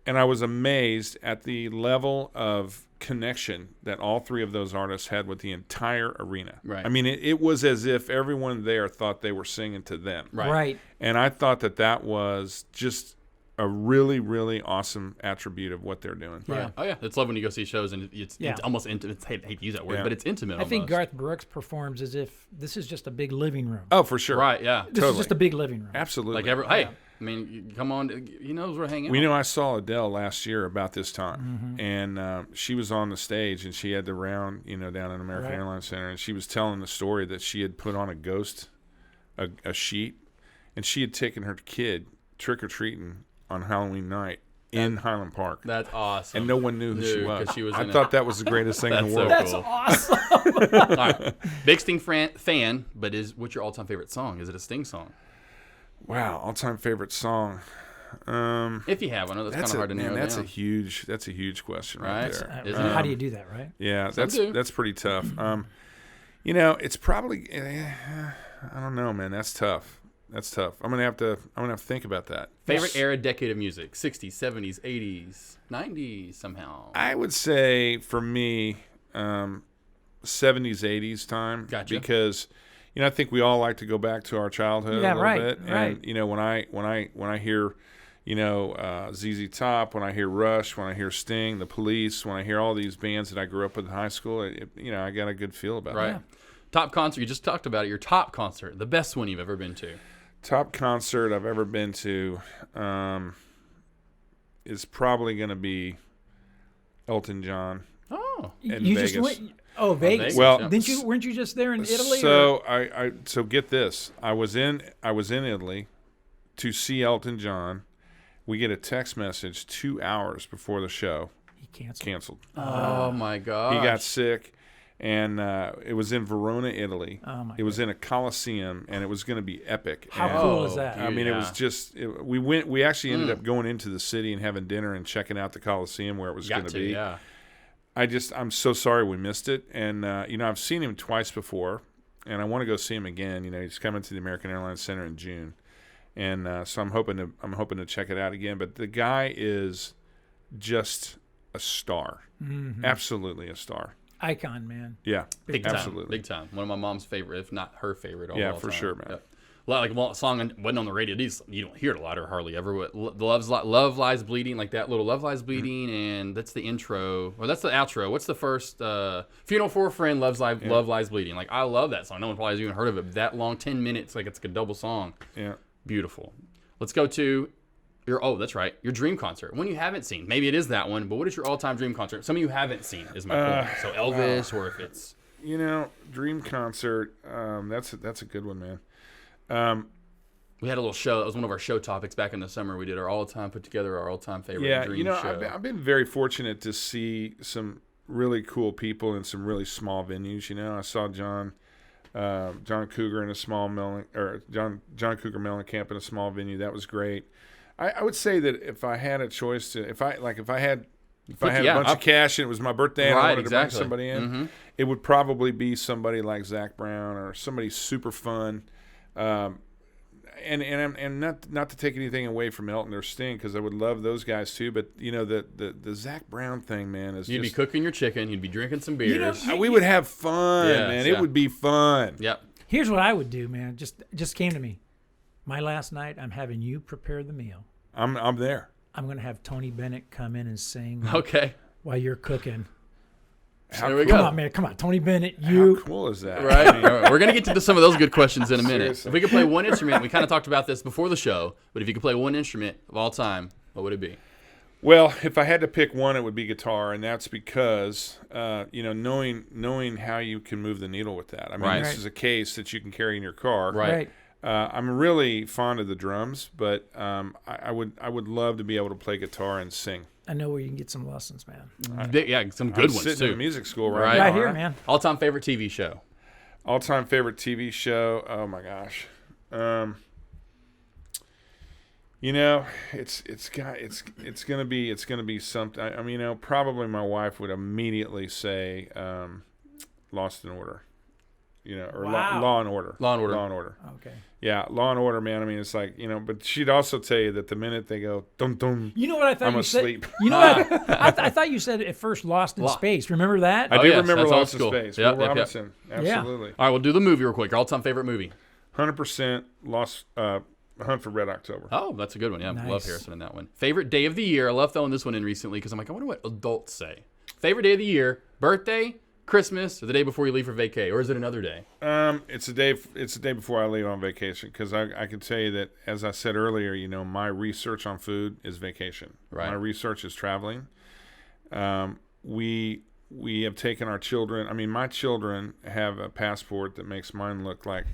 and I was amazed at the level of connection that all 3 of those artists had with the entire arena. Right. I mean, it was as if everyone there thought they were singing to them. Right. And I thought that was just a really, really awesome attribute of what they're doing. Yeah. Right. Oh, yeah. It's love when you go see shows, and it's almost intimate. I hate to use that word, Yeah. but it's intimate I think almost. Garth Brooks performs as if this is just a big living room. Oh, for sure. Right, yeah. This is just a big living room. Absolutely. Hey, I mean, come on. He knows we're hanging out. I saw Adele last year about this time, and she was on the stage, and she had the round, down in American Airlines Center, and she was telling the story that she had put on a sheet, and she had taken her kid trick-or-treating on Halloween night in Highland Park. That's awesome. And no one knew who she was. I in thought that was the greatest thing in the world. That's cool. awesome. All right. Big Sting fan, but what's your all-time favorite song? Is it a Sting song? Wow, all-time favorite song. If you have one, I know that's kind of hard to narrow down. That's a huge question right there. Isn't it? How do you do that, right? Yeah, Some do. that's pretty tough. It's probably I don't know, man. That's tough. I'm gonna have to think about that. Favorite era, decade of music: 60s, 70s, 80s, 90s. Somehow. I would say for me, 70s, 80s time. Gotcha. Because I think we all like to go back to our childhood a little bit. Right. And when I hear ZZ Top, when I hear Rush, when I hear Sting, The Police, when I hear all these bands that I grew up with in high school, I got a good feel about it. Right. Top concert, you just talked about it. Your top concert, the best one you've ever been to. Top concert I've ever been to is probably going to be Elton John. Oh, in You Vegas. just went. Oh, Vegas. Well, weren't you just there in Italy? So so get this. I was in Italy to see Elton John. We get a text message 2 hours before the show. He Canceled. Oh my God. He got sick, and it was in Verona, Italy. Oh my it was in a Coliseum, and it was going to be epic. How And, cool is that? I mean, it was just we actually ended up going into the city and having dinner and checking out the Coliseum where it was going to be. Yeah. I'm so sorry we missed it, and I've seen him twice before, and I want to go see him again. He's coming to the American Airlines Center in June, and so I'm hoping to check it out again. But the guy is just a star, absolutely a star. Icon, man. Yeah, Big absolutely, time. Big time. One of my mom's favorite, if not her favorite. All for time. sure, man. Yep. Like a song wasn't on the radio. You don't hear it a lot or hardly ever. But Love Lies Bleeding, like that little Love Lies Bleeding, and that's the intro or that's the outro. What's the first? Funeral for a Friend, Love Lies Bleeding. Like I love that song. No one probably has even heard of it. That long, 10 minutes, like it's like a double song. Yeah, beautiful. Let's go to that's right, your dream concert. One you haven't seen. Maybe it is that one, but what is your all-time dream concert? Some of you haven't seen is my point. So Elvis, or if it's dream concert. That's a good one, man. We had a little show. That was one of our show topics back in the summer. We did our all-time favorite dream show. I've been very fortunate to see some really cool people in some really small venues. I saw John Cougar in a small John Cougar Mellencamp in a small venue. That was great. I would say that if I had a choice if I had a bunch of cash and it was my birthday and I wanted to bring somebody in, it would probably be somebody like Zach Brown or somebody super fun. and not to take anything away from Elton or Sting, because I would love those guys too. But the Zach Brown thing, man, is you'd be cooking your chicken, you'd be drinking some beers. We would have fun, man. It would be fun. Yep. Here's what I would do, man. Just came to me. My last night, I'm having you prepare the meal. I'm there. I'm gonna have Tony Bennett come in and sing. Okay. While you're cooking. There we go. Come on, man. Come on, Tony Bennett. You. How cool is that? Right. All right. We're going to get to some of those good questions in a minute. Seriously. If we could play one instrument, we kind of talked about this before the show, but if you could play one instrument of all time, what would it be? Well, if I had to pick one, it would be guitar, and that's because, knowing how you can move the needle with that. I mean, this is a case that you can carry in your car. Right. I'm really fond of the drums, but I would love to be able to play guitar and sing. I know where you can get some lessons, man. Some good ones, sitting too. in a music school Right now. Here, man. All-time favorite TV show? All-time favorite TV show? Oh, my gosh. It's gonna be something. I mean, probably my wife would immediately say Lost in Order. Law and Order. Law and Order. Okay. Yeah, Law and Order, man. I mean, it's like, but she'd also tell you that the minute they go, dum dum, you know what I thought I'm you asleep. Said? You know what? I thought you said at first Lost in Space. Remember that? I do remember Lost in Space. Yep, Will Robinson. Absolutely. All right, we'll do the movie real quick. Your all-time favorite movie? 100% Lost. Hunt for Red October. Oh, that's a good one. Yeah, nice. Love Harrison in that one. Favorite day of the year? I love throwing this one in recently because I'm like, I wonder what adults say. Favorite day of the year? Birthday, Christmas, or the day before you leave for vacay, or is it another day? It's a day. It's the day before I leave on vacation, because I can tell you that, as I said earlier, my research on food is vacation. Right. My research is traveling. We have taken our children. I mean, my children have a passport that makes mine look like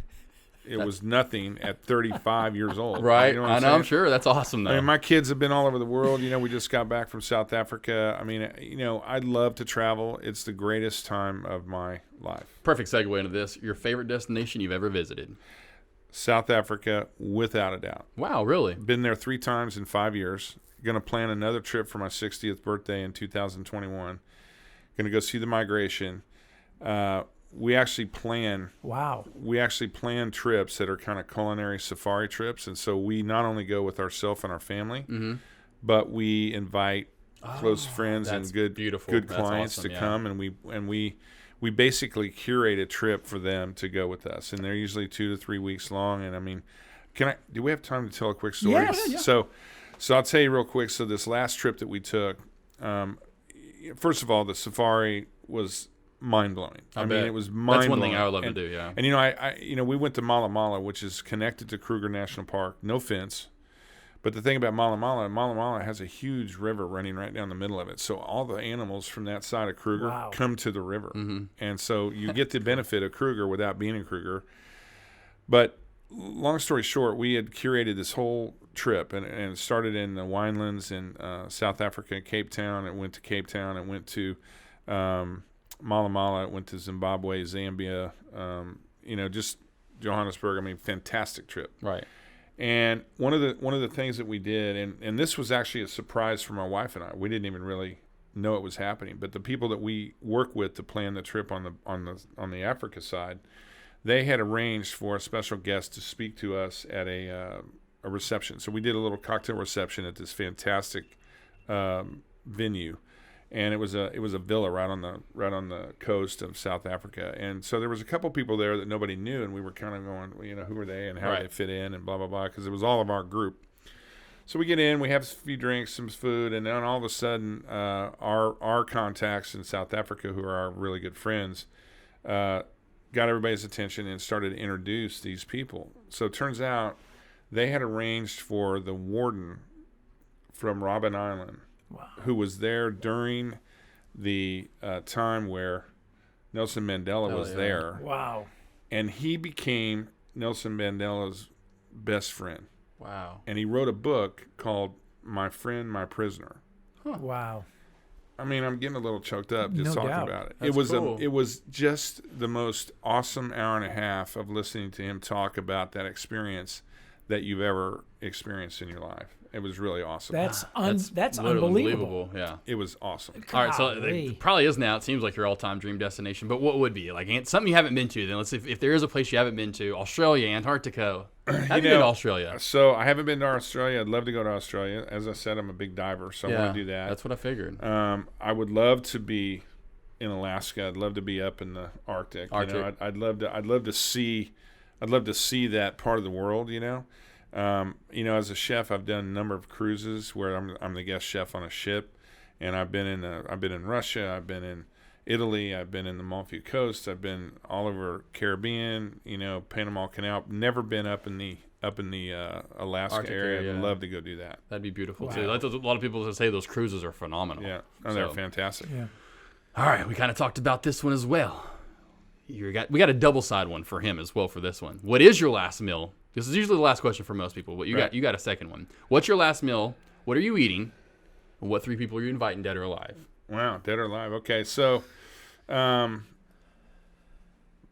it was nothing at 35 years old. Right. You know what I know. saying? I'm sure. That's awesome, though. I mean, my kids have been all over the world. We just got back from South Africa. I mean, I love to travel. It's the greatest time of my life. Perfect segue into this. Your favorite destination you've ever visited? South Africa, without a doubt. Wow, really? Been there 3 times in 5 years. Going to plan another trip for my 60th birthday in 2021. Going to go see the migration. We actually plan. Wow. We actually plan trips that are kind of culinary safari trips, and so we not only go with ourselves and our family, but we invite close friends and good clients to come, and we basically curate a trip for them to go with us, and they're usually 2 to 3 weeks long. And I mean, do we have time to tell a quick story? Yeah. So I'll tell you real quick. So this last trip that we took, first of all, the safari was mind-blowing. I mean, it was mind-blowing. That's one thing I would love to do, yeah. And, I we went to Mala Mala, which is connected to Kruger National Park. No fence. But the thing about Mala Mala has a huge river running right down the middle of it. So all the animals from that side of Kruger come to the river. Mm-hmm. And so you get the benefit of Kruger without being in Kruger. But long story short, we had curated this whole trip, and it started in the winelands in South Africa, Cape Town. It went to Cape Town. It went to Mala Mala. It went to Zimbabwe, Zambia, just Johannesburg. I mean, fantastic trip. Right. And one of the things that we did, and this was actually a surprise for my wife and I. We didn't even really know it was happening. But the people that we work with to plan the trip on the Africa side, they had arranged for a special guest to speak to us at a reception. So we did a little cocktail reception at this fantastic venue. And it was a villa right on the coast of South Africa, and so there was a couple people there that nobody knew, and we were kind of going, who are they and how do they fit in and blah blah blah, because it was all of our group. So we get in, we have a few drinks, some food, and then all of a sudden, our contacts in South Africa, who are our really good friends, got everybody's attention and started to introduce these people. So it turns out they had arranged for the warden from Robben Island. Wow. Who was there during the time where Nelson Mandela was there. Wow. And he became Nelson Mandela's best friend. Wow. And he wrote a book called My Friend, My Prisoner. Huh. Wow. I mean, I'm getting a little choked up just talking about it. That's cool. It was just the most awesome hour and a half of listening to him talk about that experience that you've ever experienced in your life. It was really awesome. That's literally unbelievable. Yeah. It was awesome. All right, so it probably is now. It seems like your all-time dream destination. But what would be like something you haven't been to? Then let's see if there is a place you haven't been to. Australia, Antarctica. Have you been to Australia? So I haven't been to Australia. I'd love to go to Australia. As I said, I'm a big diver, so I want to do that. That's what I figured. I would love to be in Alaska. I'd love to be up in the Arctic. You know, I'd love to see that part of the world. You know, as a chef, I've done a number of cruises where I'm the guest chef on a ship, and I've been in Russia. I've been in Italy. I've been in the Amalfi Coast. I've been all over Caribbean. You know, Panama Canal. Never been up in the Alaska Arctic area. I'd love to go do that. That'd be beautiful too. A lot of people say those cruises are phenomenal. Yeah, they're fantastic. Yeah. All right, we kind of talked about this one as well. We got a double side one for him as well for this one. What is your last meal? This is usually the last question for most people, but you got a second one. What's your last meal? What are you eating? And what 3 people are you inviting, dead or alive? Wow, dead or alive. Okay, so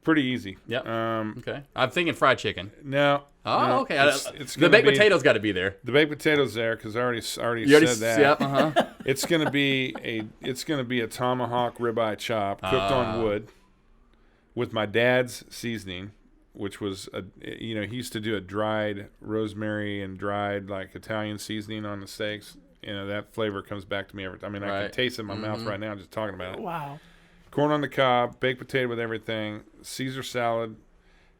pretty easy. Yep. Okay. I'm thinking fried chicken. No. Oh, okay. It's the baked potatoes got to be there. The baked potatoes there because I already said that. Yep. It's gonna be a tomahawk ribeye chop cooked on wood with my dad's seasoning, which was he used to do a dried rosemary and dried like Italian seasoning on the steaks. You know, that flavor comes back to me every time. I mean, I can taste it in my mouth right now just talking about it. Wow. Corn on the cob, baked potato with everything, Caesar salad,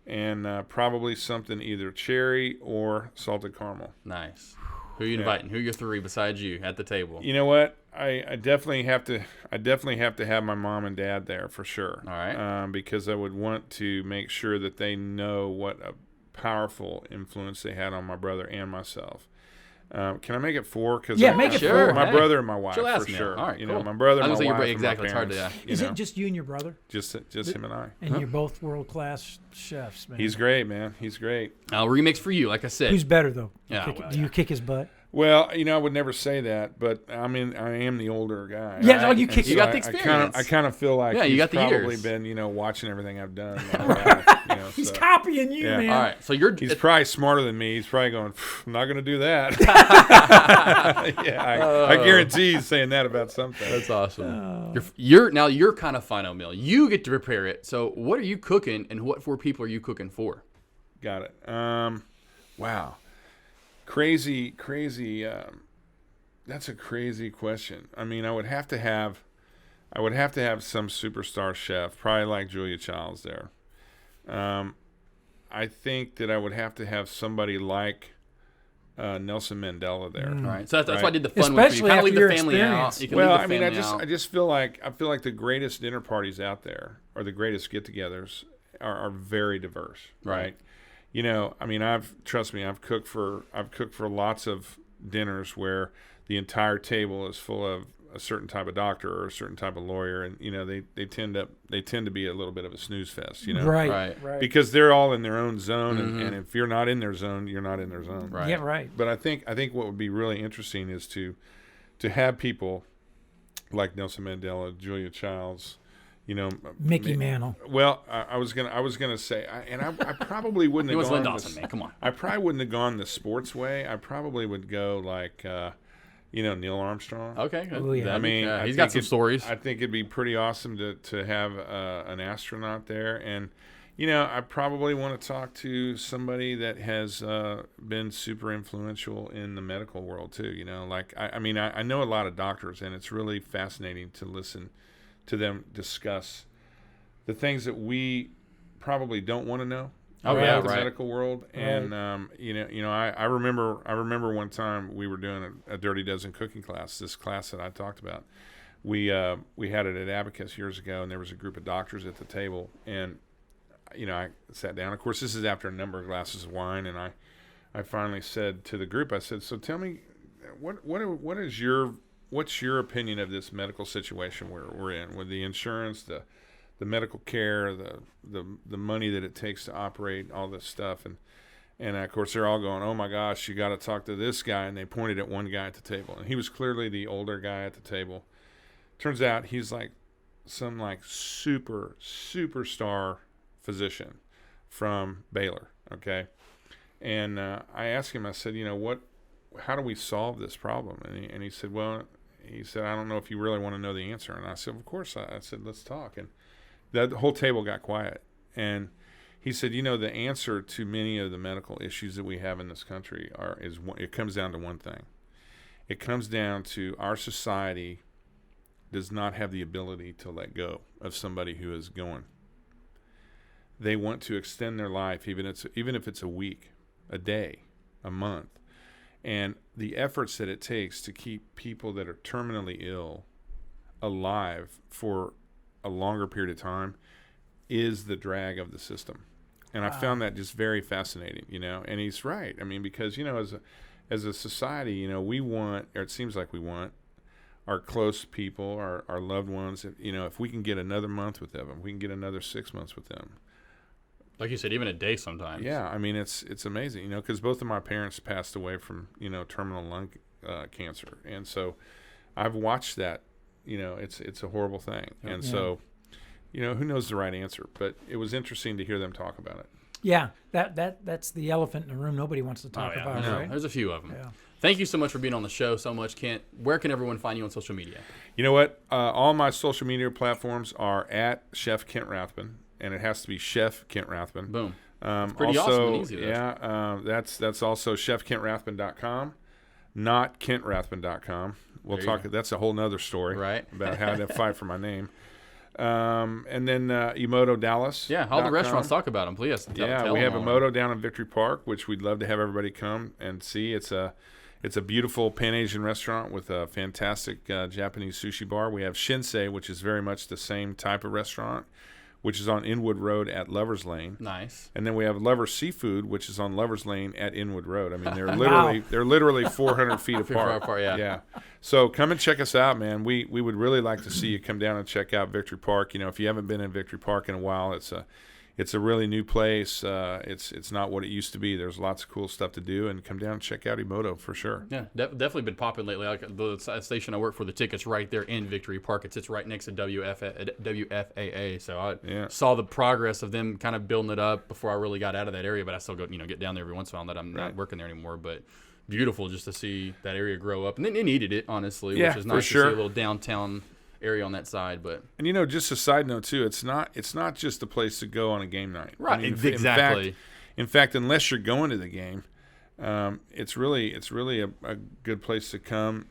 and probably something either cherry or salted caramel. Nice. Who are you inviting? Who are your 3 besides you at the table? You know what? I definitely have to have my mom and dad there for sure. All right. Because I would want to make sure that they know what a powerful influence they had on my brother and myself. Can I make it 4? Because make it 4. My brother and my wife for sure. sure. All right, cool. My brother and my wife. Exactly. And my It's hard parents, to. Is it just you and your brother? Just him and I. And you're both world-class chefs, man. He's great, man. He's great. Remix for you, like I said. Who's better though? Yeah. Do you kick his butt? Well, I would never say that, but I am the older guy. Yeah, right? You kick. You got the experience. I kind of feel like you got the probably years. been, watching everything I've done. He's copying you, man. All right, so he's probably smarter than me. He's probably going, I'm not going to do that. I guarantee he's saying that about something. That's awesome. You're kind of final meal. You get to prepare it. So what are you cooking, and what 4 people are you cooking for? Got it. Wow. Crazy. That's a crazy question. I mean, I would have to have some superstar chef, probably like Julia Childs there. I think that I would have to have somebody like Nelson Mandela there. All right, so that's why I did the fun one. Especially you kind of leave after the family your out. experience. I just feel like the greatest dinner parties out there, or the greatest get-togethers, are very diverse, right? I've cooked for lots of dinners where the entire table is full of a certain type of doctor or a certain type of lawyer, and they tend to be a little bit of a snooze fest, Right. Because they're all in their own zone, and if you're not in their zone, you're not in their zone. Right. Yeah, right. But I think what would be really interesting is to have people like Nelson Mandela, Julia Childs, Mickey Mantle. Well, I was gonna say, I probably wouldn't have gone. Dawson, man. Come on. I probably wouldn't have gone the sports way. I probably would go like, Neil Armstrong. Okay. Oh, yeah. He's got some stories. I think it'd be pretty awesome to have an astronaut there, and I probably want to talk to somebody that has been super influential in the medical world too. I know a lot of doctors, and it's really fascinating to listen to them discuss the things that we probably don't want to know about the medical world. And I remember one time we were doing a Dirty Dozen cooking class, this class that I talked about. We had it at Abacus years ago, and there was a group of doctors at the table, and I sat down. Of course, this is after a number of glasses of wine, and I finally said to the group, I said, so tell me, what's your opinion of this medical situation we're in, with the insurance, the medical care, the money that it takes to operate all this stuff, and of course they're all going, oh my gosh, you got to talk to this guy, and they pointed at one guy at the table, and he was clearly the older guy at the table. Turns out he's like some superstar physician from Baylor, okay, and I asked him, I said, how do we solve this problem? And he said, well, I don't know if you really want to know the answer. And I said, of course. I said, let's talk. And the whole table got quiet. And he said, the answer to many of the medical issues that we have in this country it comes down to one thing. It comes down to our society does not have the ability to let go of somebody who is going. They want to extend their life, even if it's a week, a day, a month. And the efforts that it takes to keep people that are terminally ill alive for a longer period of time is the drag of the system. And I found that just very fascinating, and he's right. I mean, because, as a society, we want, or it seems like we want, our close people, our loved ones, if we can get another month with them, we can get another 6 months with them. Like you said, even a day sometimes. Yeah, I mean, it's amazing, because both of my parents passed away from, terminal lung cancer. And so I've watched that, it's a horrible thing. And so, who knows the right answer? But it was interesting to hear them talk about it. Yeah, that's the elephant in the room nobody wants to talk about, right? There's a few of them. Yeah. Thank you so much for being on the show so much, Kent. Where can everyone find you on social media? You know what? All my social media platforms are at Chef Kent Rathbun, and it has to be Chef Kent Rathbun. Boom. It's pretty awesome and easy. That's also chefkentrathbun.com, not kentrathbun.com. We'll talk. That's a whole nother story, right? About how to fight for my name. And then Emoto Dallas. Yeah, all the restaurants talk about them, please. Tell we have them Emoto down in Victory Park, which we'd love to have everybody come and see. It's a beautiful Pan-Asian restaurant with a fantastic Japanese sushi bar. We have Shinsei, which is very much the same type of restaurant, which is on Inwood Road at Lovers Lane. Nice. And then we have Lovers Seafood, which is on Lovers Lane at Inwood Road. I mean, they're literally 400 feet apart. Yeah. So come and check us out, man. We would really like to see you come down and check out Victory Park. If you haven't been in Victory Park in a while, it's a really new place. It's not what it used to be. There's lots of cool stuff to do, and come down and check out Emoto for sure. Yeah, definitely been popping lately. Like the station I work for, the ticket's right there in Victory Park. It sits right next to WFAA. So I saw the progress of them kind of building it up before I really got out of that area. But I still go, get down there every once in a while. That I'm not working there anymore, but beautiful just to see that area grow up. And they needed it, honestly, which is nice to see a little downtown area on that side. But just a side note too, it's not just a place to go on a game night, right? I mean, exactly. In fact, unless you're going to the game, it's really a good place to come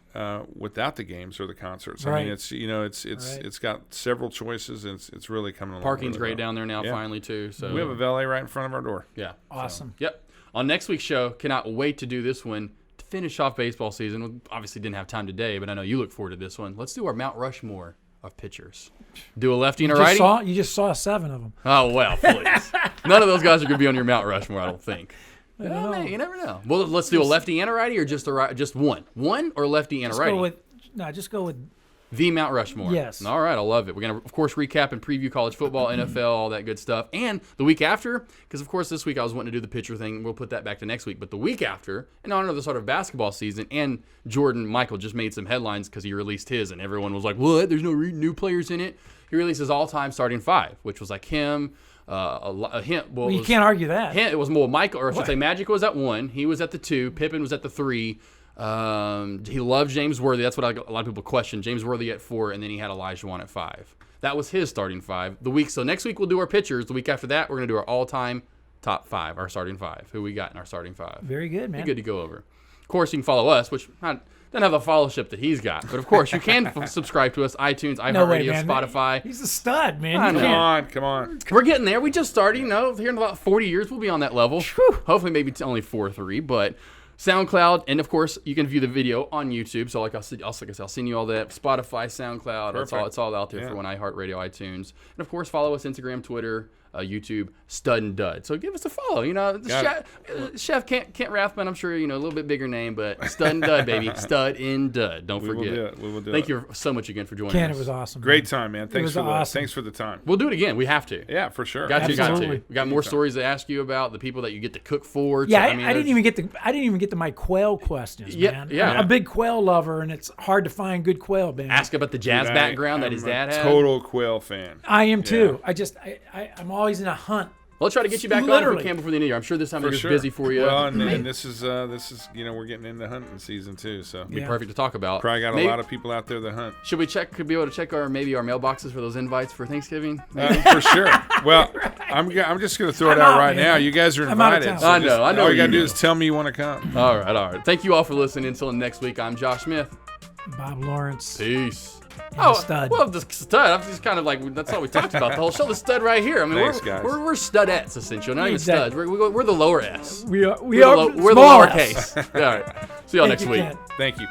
without the games or the concerts. Right. I mean, it's got several choices, and it's really coming along. Parking's great down there now, finally too. So we have a valet right in front of our door. Yeah, awesome. Yep. On next week's show, cannot wait to do this one. To finish off baseball season, we obviously didn't have time today, but I know you look forward to this one. Let's do our Mount Rushmore of pitchers. Do a lefty and a righty. You just saw 7 of them. Oh, well, please. None of those guys are going to be on your Mount Rushmore, I don't think. Well, you never know. Well, let's do a lefty and a righty, or just one? One or lefty and a righty? Just go with the Mount Rushmore. Yes. All right, I love it. We're going to, of course, recap and preview college football, NFL, all that good stuff. And the week after, because, of course, this week I was wanting to do the pitcher thing. We'll put that back to next week. But the week after, in honor of the start of basketball season, and Jordan Michael just made some headlines because he released his, and everyone was like, what? There's no new players in it? He released his all-time starting 5, which was like him, well, you can't argue that. It was more Michael, or I should say Magic was at 1. He was at the 2. Pippen was at the 3. He loved James Worthy. That's what a lot of people question. James Worthy at 4, and then he had Elijah at 5. That was his starting 5. So next week we'll do our pitchers. The week after that, we're going to do our all-time top 5, our starting 5. Who we got in our starting 5. Very good, man. Be good to go over. Of course, you can follow us, which doesn't have the followership that he's got. But, of course, you can subscribe to us, iTunes, iHeartRadio, Spotify. He's a stud, man. Come on. We're getting there. We just started, here in about 40 years, we'll be on that level. Whew. Hopefully maybe it's only 4 or 3, but SoundCloud, and of course you can view the video on YouTube. So like I said, I'll send you all that. Spotify, SoundCloud, it's all out there for when iHeartRadio, iTunes, and of course follow us Instagram, Twitter, YouTube, Stud and Dud. So give us a follow. Chef Kent Rathbun. I'm sure a little bit bigger name, but Stud and Dud, baby, Stud and Dud. Don't forget. We will do it. Thank you so much again for joining Kent, us. It was awesome. Great time, man. Thanks Thanks for the time. We'll do it again. We have to. Yeah, for sure. Got to. We got more stories to ask you about the people that you get to cook for. Yeah, I didn't even get to my quail questions, man. Yeah. I'm a big quail lover, and it's hard to find good quail, man. Ask about the jazz background that his dad had. Total quail fan. I am too. I'm always in a hunt We'll try to get you back on if we can before the new year. I'm sure this time is busy for you. Well, and this is we're getting into hunting season too, so it'd be perfect to talk about. Probably got a lot of people out there that hunt. Should we be able to check our mailboxes for those invites for Thanksgiving? For sure. Well, I'm just gonna throw it out right now. You guys are invited. So I know. All you gotta do is tell me you want to come. All right. Thank you all for listening. Until next week, I'm Josh Smith. Bob Lawrence. Peace. Stud. Well, the stud. I'm just kind of like, that's all we talked about the whole show. The stud right here. I mean, Thanks, guys. We're studettes essentially, not even studs. We're the lower S. We're the lower case. All right. See y'all next week. Thank you.